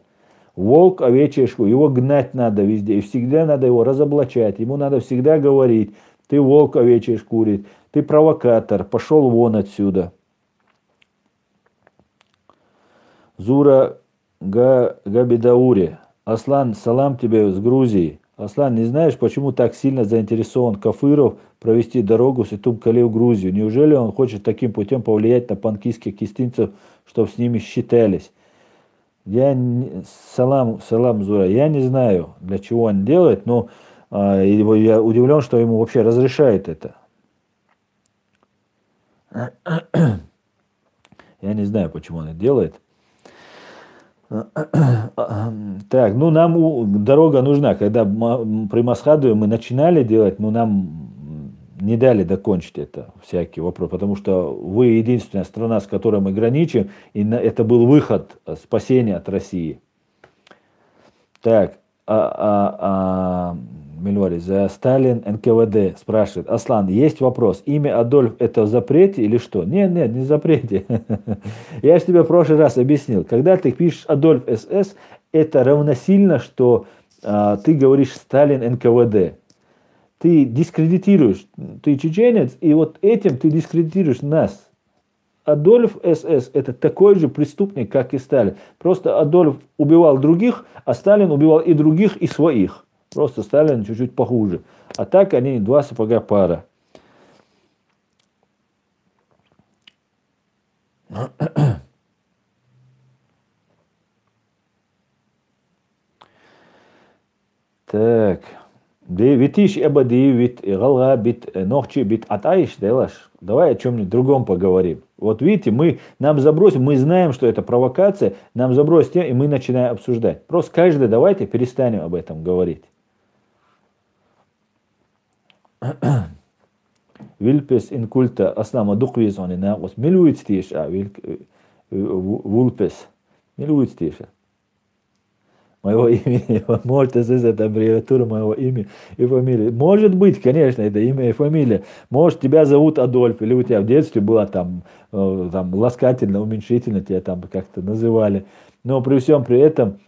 Волк овечья шкура. Его гнать надо везде. И всегда надо его разоблачать. Ему надо всегда говорить, ты волк овечьей шкуре, ты провокатор, пошел вон отсюда. Зура Габидаури. Аслан, салам тебе с Грузии. Аслан, не знаешь, почему так сильно заинтересован Кафыров провести дорогу с Итум-Кале в Грузию? Неужели он хочет таким путем повлиять на панкистских кистинцев, чтобы с ними считались? Салам, Зура, я не знаю, для чего он делает, но я удивлен, что ему вообще разрешает это. Я не знаю, почему он это делает. Так, ну нам дорога нужна. Когда при Масхадове мы начинали делать, ну нам не дали докончить это, всякий вопрос, потому что вы единственная страна, с которой мы граничим, и это был выход, спасения от России. Так, Мильвари, за Сталин НКВД спрашивает. Аслан, есть вопрос. Имя Адольф это в запрете или что? Нет, нет, не в запрете. Я же тебе в прошлый раз объяснил. Когда ты пишешь Адольф СС, это равносильно, что ты говоришь Сталин НКВД. Ты дискредитируешь, ты чеченец, и вот этим ты дискредитируешь нас. Адольф СС это такой же преступник, как и Сталин. Просто Адольф убивал других, а Сталин убивал и других, и своих. Просто Сталин чуть-чуть похуже. А так они два сапога пара. Так. Витиш эбади, вит гала, бит нохчи, бит атаиш, делаш. Давай о чем-нибудь другом поговорим. Вот видите, нам забросим, мы знаем, что это провокация, нам забросим тем, и мы начинаем обсуждать. Просто каждый давайте перестанем об этом говорить. Вильпес инкульта основа духвиз он и на вот милует стиша, вульпес милует стиша. Моего имени, может, это аббревиатура моего имени и фамилии. Может быть, конечно, это имя и фамилия. Может, тебя зовут Адольф, или у тебя в детстве было там ласкательно, уменьшительно тебя там как-то называли. Но при всем при этом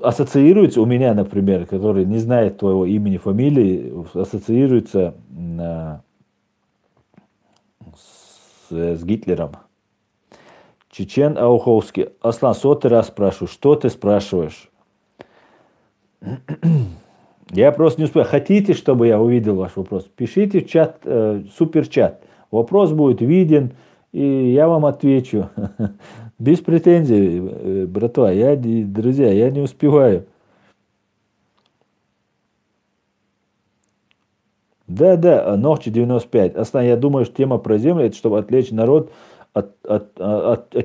ассоциируется у меня, например, который не знает твоего имени, фамилии, ассоциируется с Гитлером. Чечен Ауховский. Аслан, сотый раз спрашиваю, что ты спрашиваешь? Я просто не успел. Хотите, чтобы я увидел ваш вопрос? Пишите в чат, суперчат. Вопрос будет виден, и я вам отвечу. Без претензий, братва. Друзья, я не успеваю. Да, Нохчи 95. Основная, я думаю, что тема про землю, это чтобы отвлечь народ от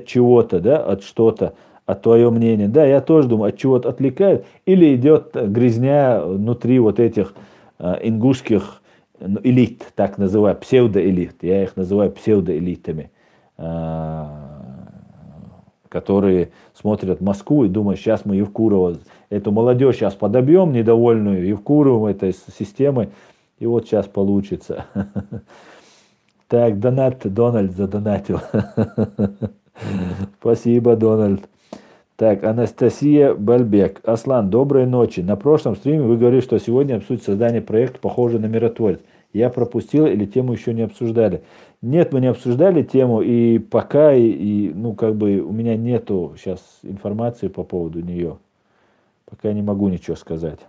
чего-то, да, от что-то, от твоего мнения. Да, я тоже думаю, от чего-то отвлекают. Или идет грязня внутри вот этих ингушских элит, так называю, псевдоэлит. Я их называю псевдоэлитами, которые смотрят Москву и думают, сейчас мы Евкурова, эту молодежь сейчас подобьем недовольную Евкуровым, этой системой. И вот сейчас получится. Так, Дональд задонатил. Спасибо, Дональд. Так, Анастасия Бальбек. Аслан, доброй ночи. На прошлом стриме вы говорили, что сегодня обсудить создание проекта, похожий на «Миротворец». Я пропустил или тему еще не обсуждали? Нет, мы не обсуждали тему, и пока, у меня нету сейчас информации по поводу нее. Пока я не могу ничего сказать.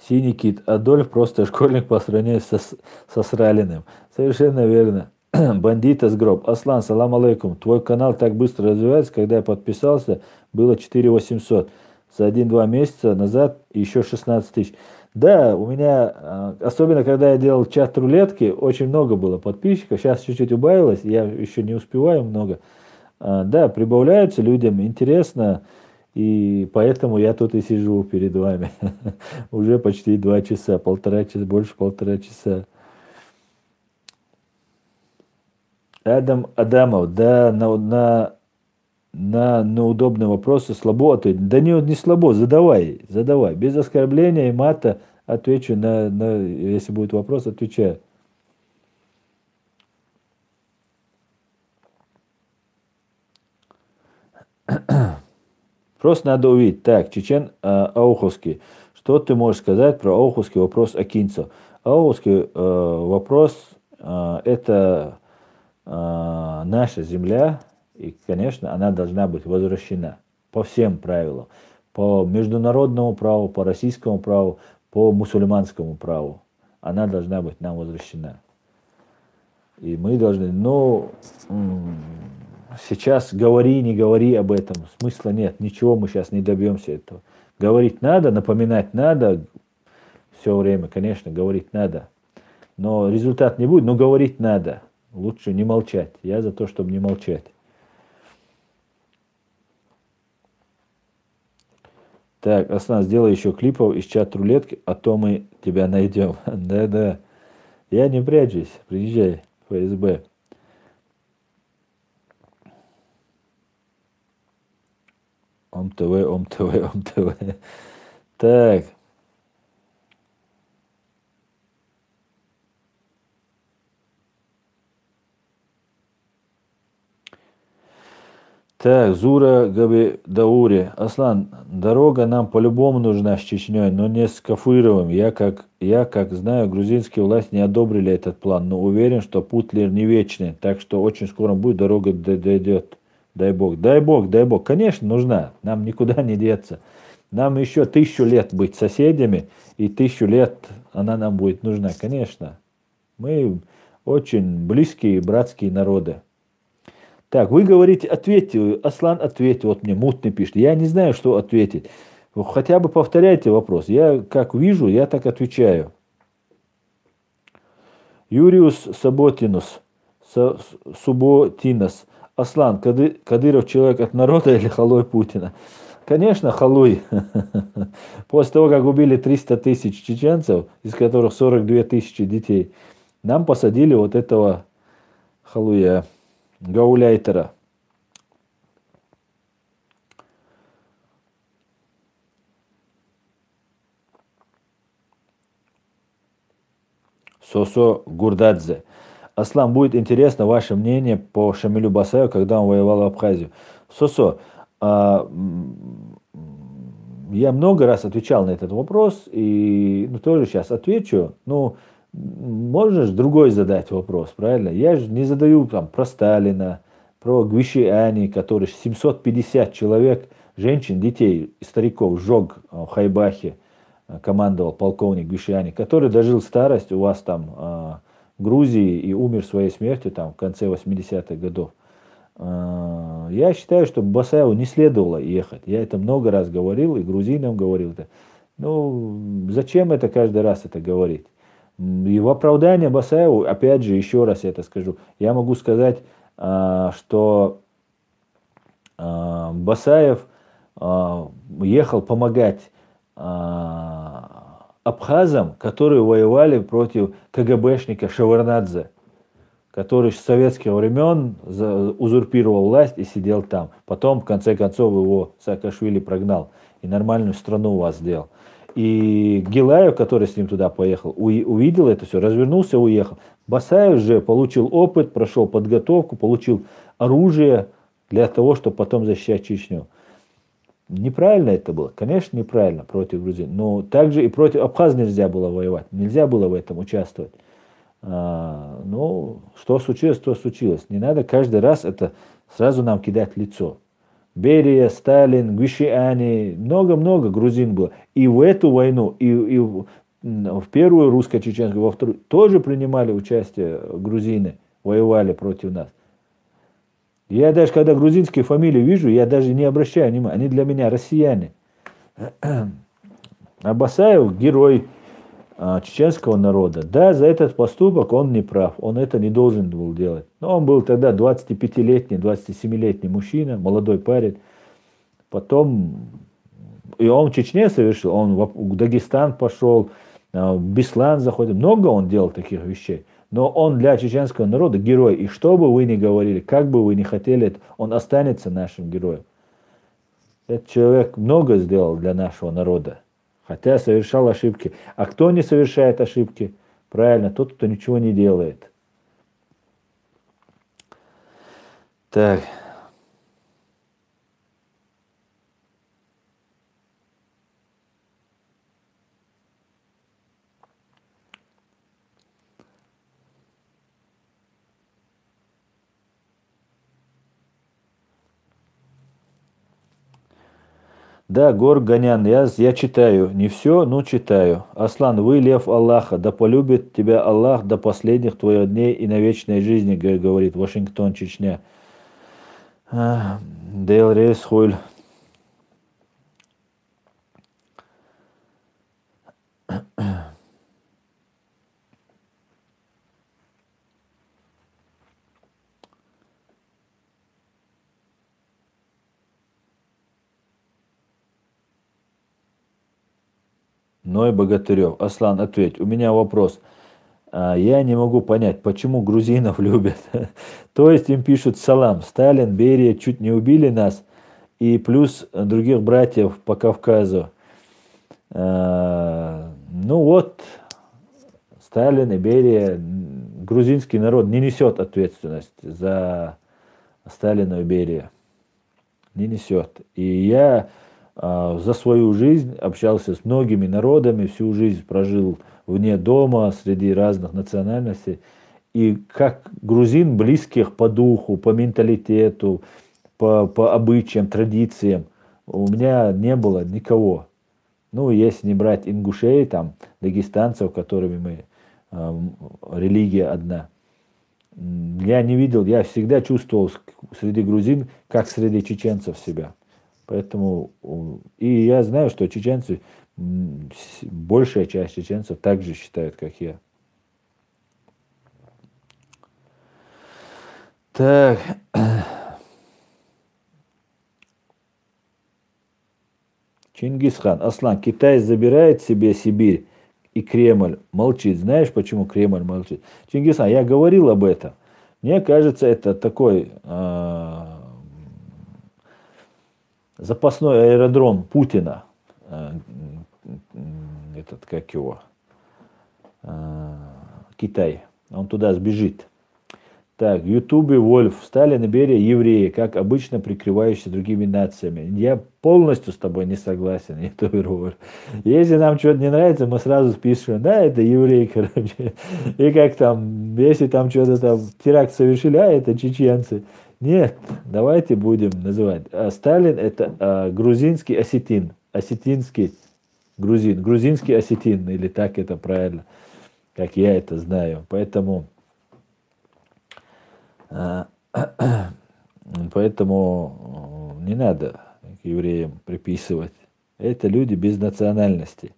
Синий кит. Адольф просто школьник по сравнению со Сралиным. Совершенно верно. Бандита с гроб. Аслан, салам алейкум. Твой канал так быстро развивается, когда я подписался, было 4800. За 1-2 месяца назад еще 16 тысяч. Да, у меня, особенно когда я делал чат рулетки, очень много было подписчиков. Сейчас чуть-чуть убавилось, я еще не успеваю много. Да, прибавляются людям, интересно. И поэтому я тут и сижу перед вами. Уже почти 2 часа, больше 1,5 часа. Адамов, да, на удобные вопросы слабо ответить. Да не слабо, задавай. Без оскорбления и мата отвечу если будет вопрос, отвечаю. Просто надо увидеть. Так, Чечен Ауховский. Что ты можешь сказать про Ауховский вопрос Акинцев? Ауховский вопрос это наша земля, и, конечно, она должна быть возвращена по всем правилам. По международному праву, по российскому праву, по мусульманскому праву. Она должна быть нам возвращена. И мы должны, сейчас говори, не говори об этом, смысла нет, ничего мы сейчас не добьемся этого. Говорить надо, напоминать надо, все время, конечно, говорить надо, но результат не будет, но говорить надо. Лучше не молчать. Я за то, чтобы не молчать. Так, Аслан, сделай еще клипов из чат-рулетки, а то мы тебя найдем. Да-да. Я не прячусь. Приезжай, ФСБ. ОМ-ТВ, ОМ-ТВ, ОМ-ТВ. Так. Так, Зура Габидаури. Аслан, дорога нам по-любому нужна с Чечней, но не с Кафыровым. Я как знаю, грузинские власти не одобрили этот план, но уверен, что Путлер не вечный, так что очень скоро будет дорога дойдет. Дай бог, дай бог, дай бог. Конечно, нужна, нам никуда не деться. Нам еще 1000 лет быть соседями, и 1000 лет она нам будет нужна, конечно. Мы очень близкие братские народы. Так, вы говорите, ответьте, Аслан, ответьте, вот мне мутный пишет. Я не знаю, что ответить. Вы хотя бы повторяйте вопрос. Я как вижу, я так отвечаю. Юриус Саботинус, Субботинос. Аслан, Кадыров человек от народа или халуй Путина? Конечно, халуй. После того, как убили 300 тысяч чеченцев, из которых 42 тысячи детей, нам посадили вот этого халуя, гауляйтера. Сосо Гурдадзе. Аслан, будет интересно ваше мнение по Шамилю Басаеву, когда он воевал в Абхазию. Сосо, я много раз отвечал на этот вопрос, и тоже сейчас отвечу. Ну, можешь другой задать вопрос, правильно? Я же не задаю там про Сталина, про Гвишиани, который 750 человек, женщин, детей, стариков сжег в Хайбахе, командовал полковник Гвишиани, который дожил старость у вас там в Грузии и умер своей смертью там в конце 80-х годов. Я считаю, что Басаеву не следовало ехать. Я это много раз говорил, и грузинам говорил это. Ну, зачем это каждый раз это говорить? И в оправдание Басаеву, опять же, еще раз это скажу, я могу сказать, что Басаев ехал помогать абхазам, которые воевали против КГБшника Шеварнадзе, который с советских времен узурпировал власть и сидел там. Потом, в конце концов, его Саакашвили прогнал и нормальную страну у вас сделал. И Гилаев, который с ним туда поехал, увидел это все, развернулся, уехал. Басаев же получил опыт, прошел подготовку, получил оружие для того, чтобы потом защищать Чечню. Неправильно это было, конечно, неправильно против грузин, но также и против Абхаз нельзя было воевать, нельзя было в этом участвовать. Ну, что случилось, то случилось. Не надо каждый раз это сразу нам кидать в лицо. Берия, Сталин, Гвишиани, много-много грузин было. И в эту войну, и в первую русско-чеченскую, во вторую, тоже принимали участие грузины, воевали против нас. Я даже, когда грузинские фамилии вижу, я даже не обращаю внимания. Они для меня россияне. А Басаев герой чеченского народа. Да, за этот поступок он не прав. Он это не должен был делать. Но он был тогда 25-летний, 27-летний мужчина, молодой парень. Потом и он в Чечне совершил, он в Дагестан пошел, в Беслан заходил. Много он делал таких вещей. Но он для чеченского народа герой. И что бы вы ни говорили, как бы вы ни хотели, он останется нашим героем. Этот человек много сделал для нашего народа. Хотя совершал ошибки. А кто не совершает ошибки? Правильно, тот, кто ничего не делает. Так. Да, Гор Гонян, я читаю. Не все, но читаю. Аслан, вы лев Аллаха, да полюбит тебя Аллах до последних твоих дней и на вечной жизни, говорит Вашингтон, Чечня. Дейл Рейс Хойль. Ной Богатырев. Аслан, ответь. У меня вопрос. Я не могу понять, почему грузинов любят. То есть им пишут салам. Сталин, Берия чуть не убили нас. И плюс других братьев по Кавказу. Ну вот, Сталин и Берия, грузинский народ не несет ответственность за Сталина и Берия. Не несет. И я за свою жизнь общался с многими народами, всю жизнь прожил вне дома, среди разных национальностей. И как грузин, близких по духу, по менталитету, по обычаям, традициям, у меня не было никого. Ну, если не брать ингушей, там, дагестанцев, которыми мы, религия одна. Я не видел, я всегда чувствовал среди грузин, как среди чеченцев себя. Поэтому, и я знаю, что чеченцы, большая часть чеченцев также считают, как я. Так. Чингисхан. Аслан, Китай забирает себе Сибирь и Кремль молчит. Знаешь, почему Кремль молчит? Чингисхан, я говорил об этом. Мне кажется, это такой запасной аэродром Путина. Этот, как его? Китай. Он туда сбежит. Так, в Ютубе Вольф, Сталин и Берия евреи, как обычно прикрывающиеся другими нациями. Я полностью с тобой не согласен, Ютубер. Если нам что-то не нравится, мы сразу спишем, да, это евреи, короче. И как там, если там что-то там, теракт совершили, это чеченцы. Нет, давайте будем называть. Сталин это грузинский осетин, осетинский грузин, грузинский осетин, или так это правильно, как я это знаю. Поэтому не надо к евреям приписывать. Это люди без национальности.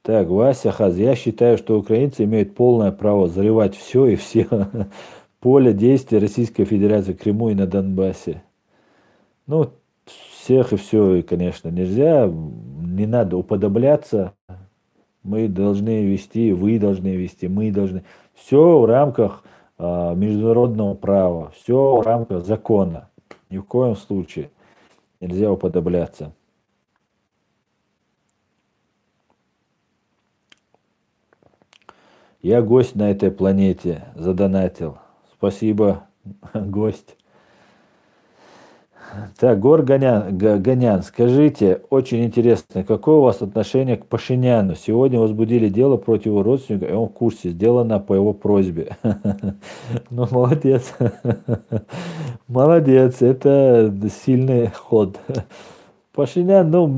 Так, Вася Хаз, я считаю, что украинцы имеют полное право заливать все и все поле действия Российской Федерации в Крыму и на Донбассе. Ну, всех и все, конечно, нельзя, не надо уподобляться. Мы должны вести, вы должны вести, мы должны. Все в рамках международного права, все в рамках закона. Ни в коем случае нельзя уподобляться. Я гость на этой планете, задонатил. Спасибо, гость. Так, Гор Гонян, скажите, очень интересно, какое у вас отношение к Пашиняну? Сегодня возбудили дело против его родственника, и он в курсе, сделано по его просьбе. Ну, молодец. Молодец, это сильный ход. Пашинян, ну,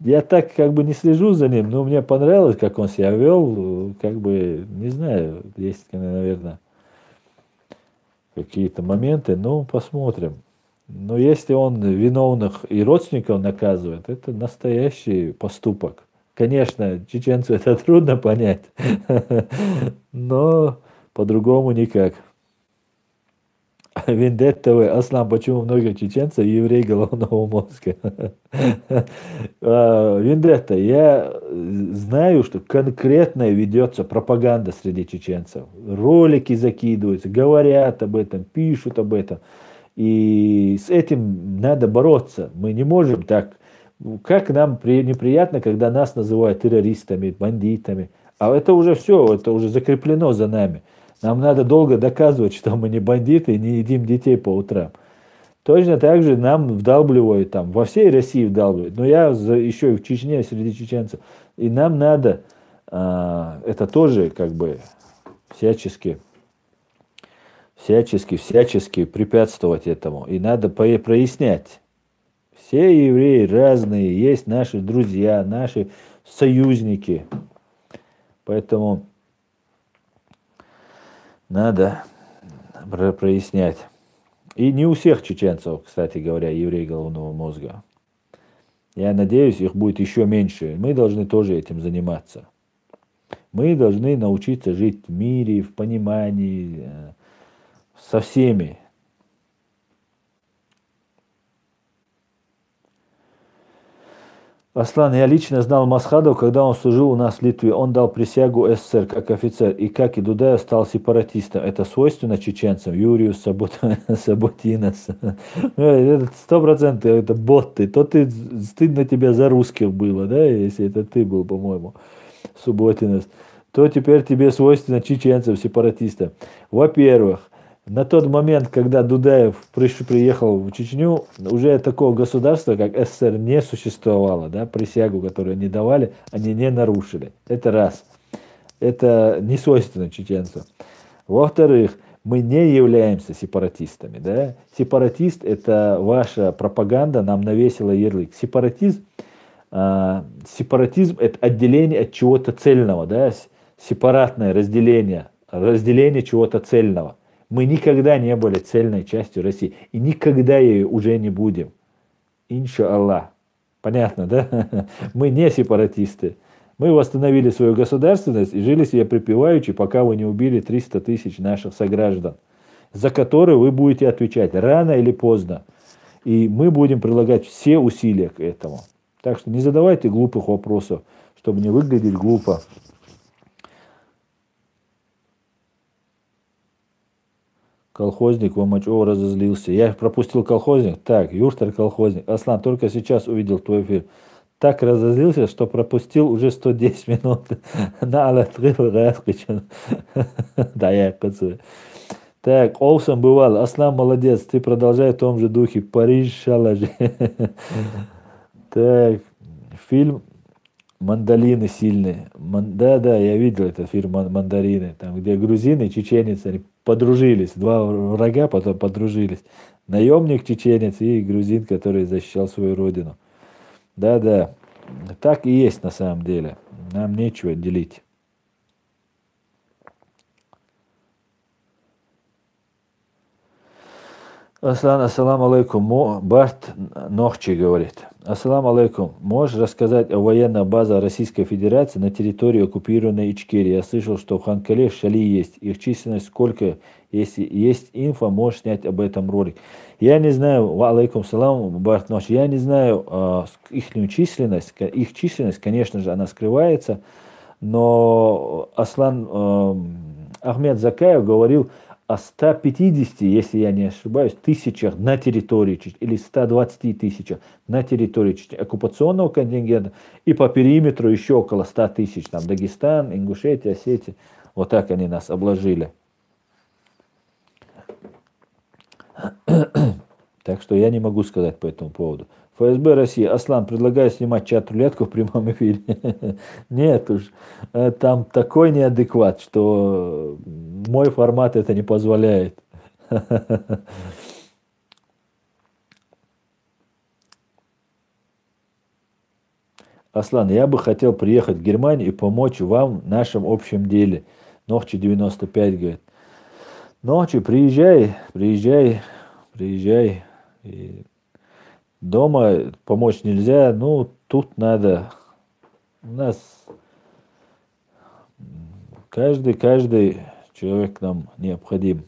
я так как бы не слежу за ним, но мне понравилось, как он себя вел, как бы, не знаю, есть, наверное, какие-то моменты, ну, посмотрим. Но если он виновных и родственников наказывает, это настоящий поступок. Конечно, чеченцу это трудно понять, но по-другому никак. Вендеттовый Аслан, почему много чеченцев еврей головного мозга? Вендетта, я знаю, что конкретно ведется пропаганда среди чеченцев. Ролики закидываются, говорят об этом, пишут об этом. И с этим надо бороться. Мы не можем так. Как нам неприятно, когда нас называют террористами, бандитами. А это уже все, это уже закреплено за нами. Нам надо долго доказывать, что мы не бандиты и не едим детей по утрам. Точно так же нам вдалбливают, там, во всей России вдалбливают. Но я еще и в Чечне, среди чеченцев. И нам надо это тоже как бы всячески препятствовать этому. И надо прояснять. Все евреи разные, есть наши друзья, наши союзники. Поэтому надо прояснять. И не у всех чеченцев, кстати говоря, евреи головного мозга. Я надеюсь, их будет еще меньше. Мы должны тоже этим заниматься. Мы должны научиться жить в мире, в понимании, со всеми. Аслан, я лично знал Масхадов, когда он служил у нас в Литве. Он дал присягу СССР как офицер. И как и Дудаев стал сепаратистом. Это свойственно чеченцам. Юрию Саботинос. Это 100% это боты. То ты стыдно тебе за русских было, да, если это ты был, по-моему, Субботинос. То теперь тебе свойственно чеченцам, сепаратистам. Во-первых, на тот момент, когда Дудаев приехал в Чечню, уже такого государства, как СССР, не существовало. Да? Присягу, которую они давали, они не нарушили. Это раз. Это не свойственно чеченцам. Во-вторых, мы не являемся сепаратистами. Да? Сепаратист – это ваша пропаганда, нам навесила ярлык. Сепаратизм – это отделение от чего-то цельного. Да? Сепаратное разделение чего-то цельного. Мы никогда не были цельной частью России. И никогда ею уже не будем. Иншаллах. Понятно, да? Мы не сепаратисты. Мы восстановили свою государственность и жили себе припеваючи, пока вы не убили 300 тысяч наших сограждан, за которые вы будете отвечать рано или поздно. И мы будем прилагать все усилия к этому. Так что не задавайте глупых вопросов, чтобы не выглядеть глупо. Колхозник Вамачева разозлился. Я пропустил колхозник. Так, Юртер колхозник. Аслан, только сейчас увидел твой эфир. Так разозлился, что пропустил уже 110 минут. Да, я кацаю. Так, Олсом бывал. Аслан, молодец. Ты продолжай в том же духе. Париж, шалажи. Так, фильм «Мандолины» сильные. Да, я видел этот фильм «Мандарины». Там, где грузины и чеченец, они подружились. Два врага потом подружились. Наемник чеченец и грузин, который защищал свою родину. Да. Так и есть на самом деле. Нам нечего делить. Аслан, ассаламу алейкум. Барт Нохчи говорит. Ассаламу алейкум. Можешь рассказать о военной базе Российской Федерации на территории оккупированной Ичкерии? Я слышал, что в Ханкале, Шали есть. Их численность сколько? Если есть инфа, можешь снять об этом ролик. Я не знаю, алейкум салам, Барт Нохчи. Я не знаю их численность. Их численность, конечно же, она скрывается. Но Аслан Ахмед Закаев говорил о 150, если я не ошибаюсь, тысячах на территории Чечни, или 120 тысячах на территории Чечни, оккупационного контингента, и по периметру еще около 100 тысяч, там Дагестан, Ингушетия, Осетия, вот так они нас обложили. Так что я не могу сказать по этому поводу. ФСБ России. Аслан, предлагаю снимать чат-рулетку в прямом эфире. Нет уж, там такой неадекват, что мой формат это не позволяет. Аслан, я бы хотел приехать в Германию и помочь вам в нашем общем деле. Нохчи 95 говорит. Нохчи, приезжай. И дома помочь нельзя, ну, тут надо. У нас каждый человек нам необходим.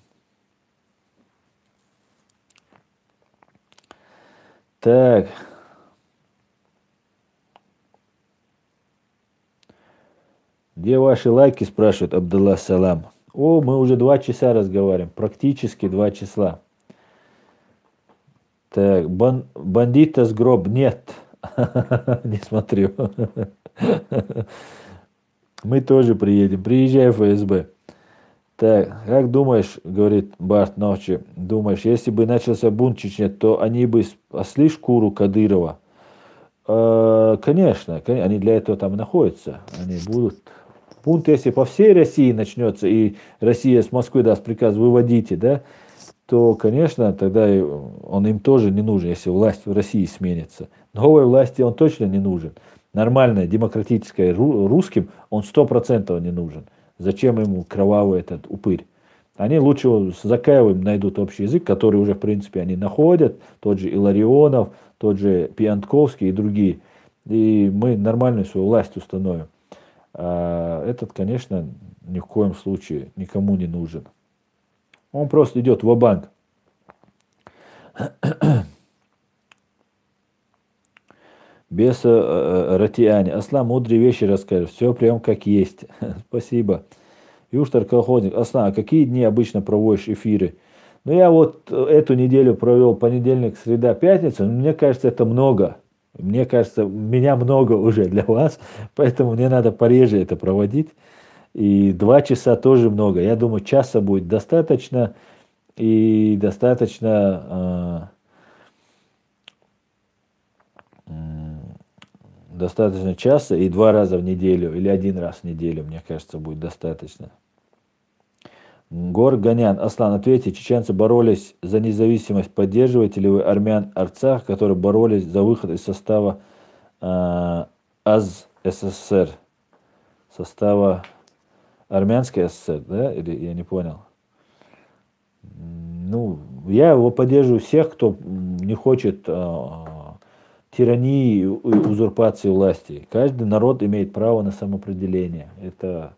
Так. Где ваши лайки, спрашивает Абдулла Салам. О, мы уже 2 часа разговариваем, практически 2 часа. Так, бандита с гроб нет. Не смотрю. Мы тоже приедем. Приезжай в ФСБ. Так, как думаешь, говорит Барт Ночи, думаешь, если бы начался бунт в Чечне, то они бы спасли шкуру Кадырова? Конечно, они для этого там находятся. Они будут. Бунт, если по всей России начнется, и Россия с Москвы даст приказ выводите, да, то, конечно, тогда он им тоже не нужен, если власть в России сменится. Новой власти он точно не нужен. Нормальная, демократическая русским он 100% не нужен. Зачем ему кровавый этот упырь? Они лучше с Закаевым найдут общий язык, который уже, в принципе, они находят. Тот же Илларионов, тот же Пьянтковский и другие. И мы нормальную свою власть установим. А этот, конечно, ни в коем случае никому не нужен. Он просто идет ва-банк. Без Ратиани. Аслан, мудрые вещи расскажешь. Все прям как есть. Спасибо. Юштар Колхозник. Аслан, а какие дни обычно проводишь эфиры? Ну, я вот эту неделю провел понедельник, среда, пятница. Но мне кажется, это много. Мне кажется, меня много уже для вас. Поэтому мне надо пореже это проводить. И 2 часа тоже много. Я думаю, часа будет достаточно. И достаточно часа и 2 раза в неделю. Или 1 раз в неделю, мне кажется, будет достаточно. Горганян. Аслан, ответьте, чеченцы боролись за независимость. Поддерживаете ли вы армян Арцах, которые боролись за выход из состава АЗ СССР? Состава Армянской ССР, да? Или я не понял. Ну, я его поддерживаю всех, кто не хочет тирании и узурпации власти. Каждый народ имеет право на самоопределение. Это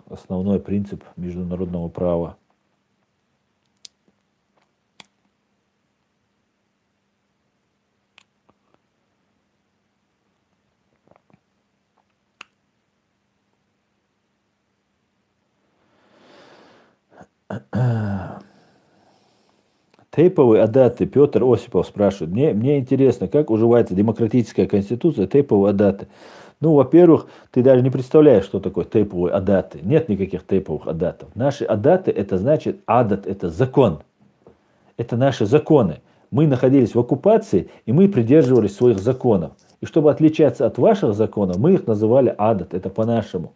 основной принцип международного права. Тейповые адаты. Петр Осипов спрашивает. Мне интересно, как уживается демократическая конституция, тейповые адаты. Ну, во-первых, ты даже не представляешь, что такое тейповые адаты. Нет никаких тейповых адатов. Наши адаты, это значит, адат, это закон. Это наши законы. Мы находились в оккупации, и мы придерживались своих законов. И чтобы отличаться от ваших законов, мы их называли адат, это по-нашему.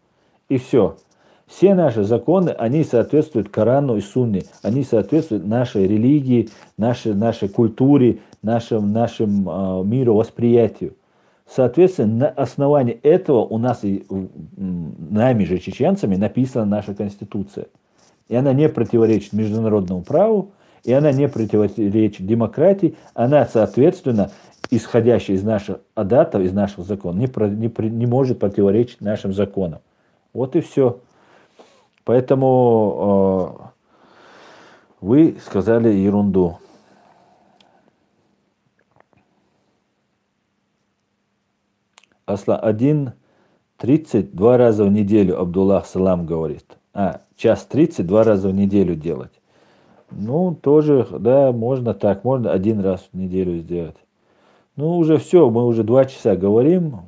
И все. Все наши законы, они соответствуют Корану и Сунне. Они соответствуют нашей религии, нашей культуре, нашему мировосприятию. Соответственно, на основании этого у нас, нами же, чеченцами, написана наша Конституция. И она не противоречит международному праву, и она не противоречит демократии. Она, соответственно, исходящая из наших адатов, из наших законов, не может противоречить нашим законам. Вот и все. Поэтому вы сказали ерунду. Аслан, 1:30 2 раза в неделю, Абдуллах Салам говорит. 1:30 2 раза в неделю делать. Ну, тоже, да, можно так, можно 1 раз в неделю сделать. Ну, уже все, мы уже 2 часа говорим.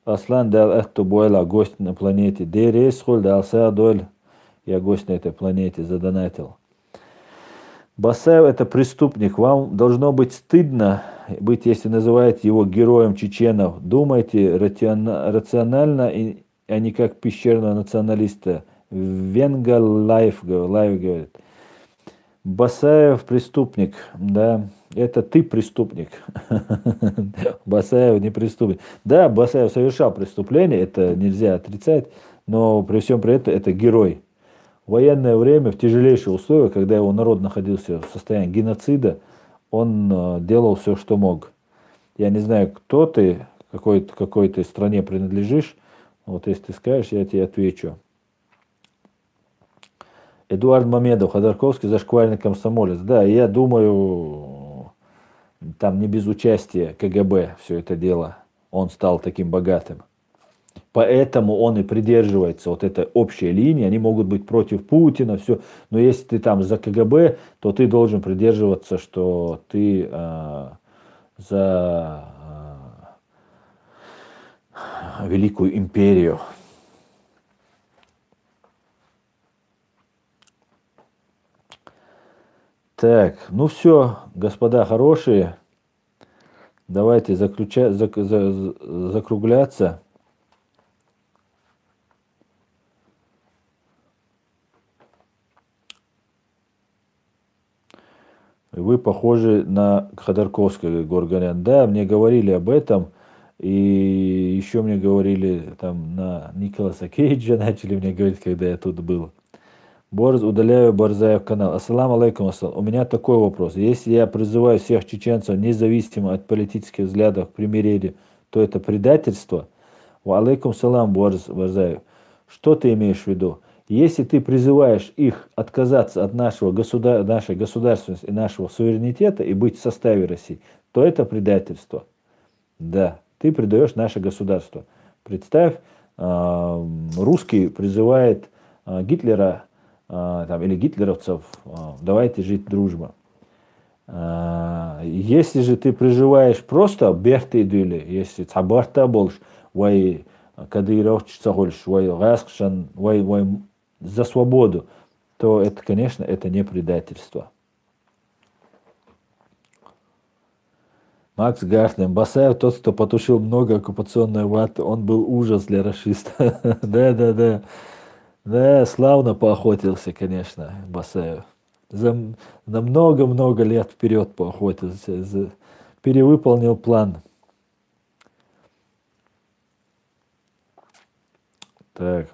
Аслан дал эхту бойла, гость на планете. Дерейс холь дал садоль. Я гость на этой планете задонатил. Басаев это преступник. Вам должно быть стыдно быть, если называете его героем чеченов. Думайте рационально, а не как пещерного националиста. Венга Лайв говорит. Басаев преступник, да. Это ты преступник. Басаев не преступник. Да, Басаев совершал преступление, это нельзя отрицать, но при всем при этом это герой. В военное время, в тяжелейшие условия, когда его народ находился в состоянии геноцида, он делал все, что мог. Я не знаю, кто ты, какой ты стране принадлежишь. Вот если ты скажешь, я тебе отвечу. Эдуард Мамедов, Ходорковский, зашкварный комсомолец. Да, я думаю, там не без участия КГБ все это дело. Он стал таким богатым. Поэтому он и придерживается вот этой общей линии. Они могут быть против Путина, все. Но если ты там за КГБ, то ты должен придерживаться, что ты за великую империю. Так, ну все, господа хорошие, давайте закругляться. Вы похожи на Ходорковского, Горганян. Да, мне говорили об этом. И еще мне говорили там на Николаса Кейджа, начали мне говорить, когда я тут был. Борз, удаляю Борзаев канал. Ассаламу алейкум, ассалам. У меня такой вопрос. Если я призываю всех чеченцев, независимо от политических взглядов, к примирению, то это предательство? Ва алейкум салам, Борзаев. Что ты имеешь в виду? Если ты призываешь их отказаться от нашей государственности и нашего суверенитета и быть в составе России, что это предательство. Да, ты предаешь наше государство. Представь, русский призывает Гитлера или гитлеровцев, давайте жить дружно. Если же ты призываешь просто бертейдюли, если цабарта больше, вай кадыровчица больше, вай гаскшан, вай за свободу, то это, конечно, это не предательство. Макс Гартнер. Басаев тот, кто потушил много оккупационной ваты. Он был ужас для рашиста. Да. Да, славно поохотился, конечно, Басаев. На много-много лет вперед поохотился. Перевыполнил план. Так.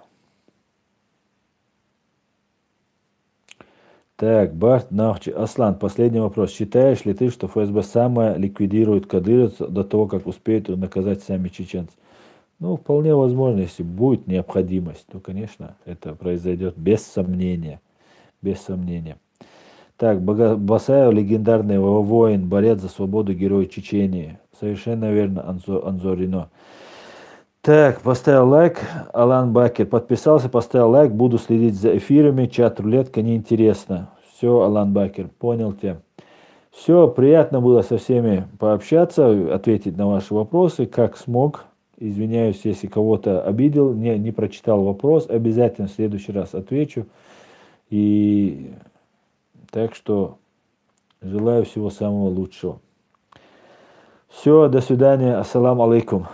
Так, Барт Нахчи. Аслан, последний вопрос. Считаешь ли ты, что ФСБ самое ликвидирует кадыровцев до того, как успеют наказать сами чеченцы? Ну, вполне возможно, если будет необходимость, то, конечно, это произойдет без сомнения. Без сомнения. Так, Басаев, легендарный воин, борец за свободу, герой Чечении. Совершенно верно, Анзорино. Так, поставил лайк. Алан Бакер подписался, поставил лайк. Буду следить за эфирами. Чат рулетка неинтересно. Все, Алан Бакер, понял тебя. Все, приятно было со всеми пообщаться, ответить на ваши вопросы, как смог. Извиняюсь, если кого-то обидел, не прочитал вопрос. Обязательно в следующий раз отвечу. И так что желаю всего самого лучшего. Все, до свидания. Ассаламу алейкум.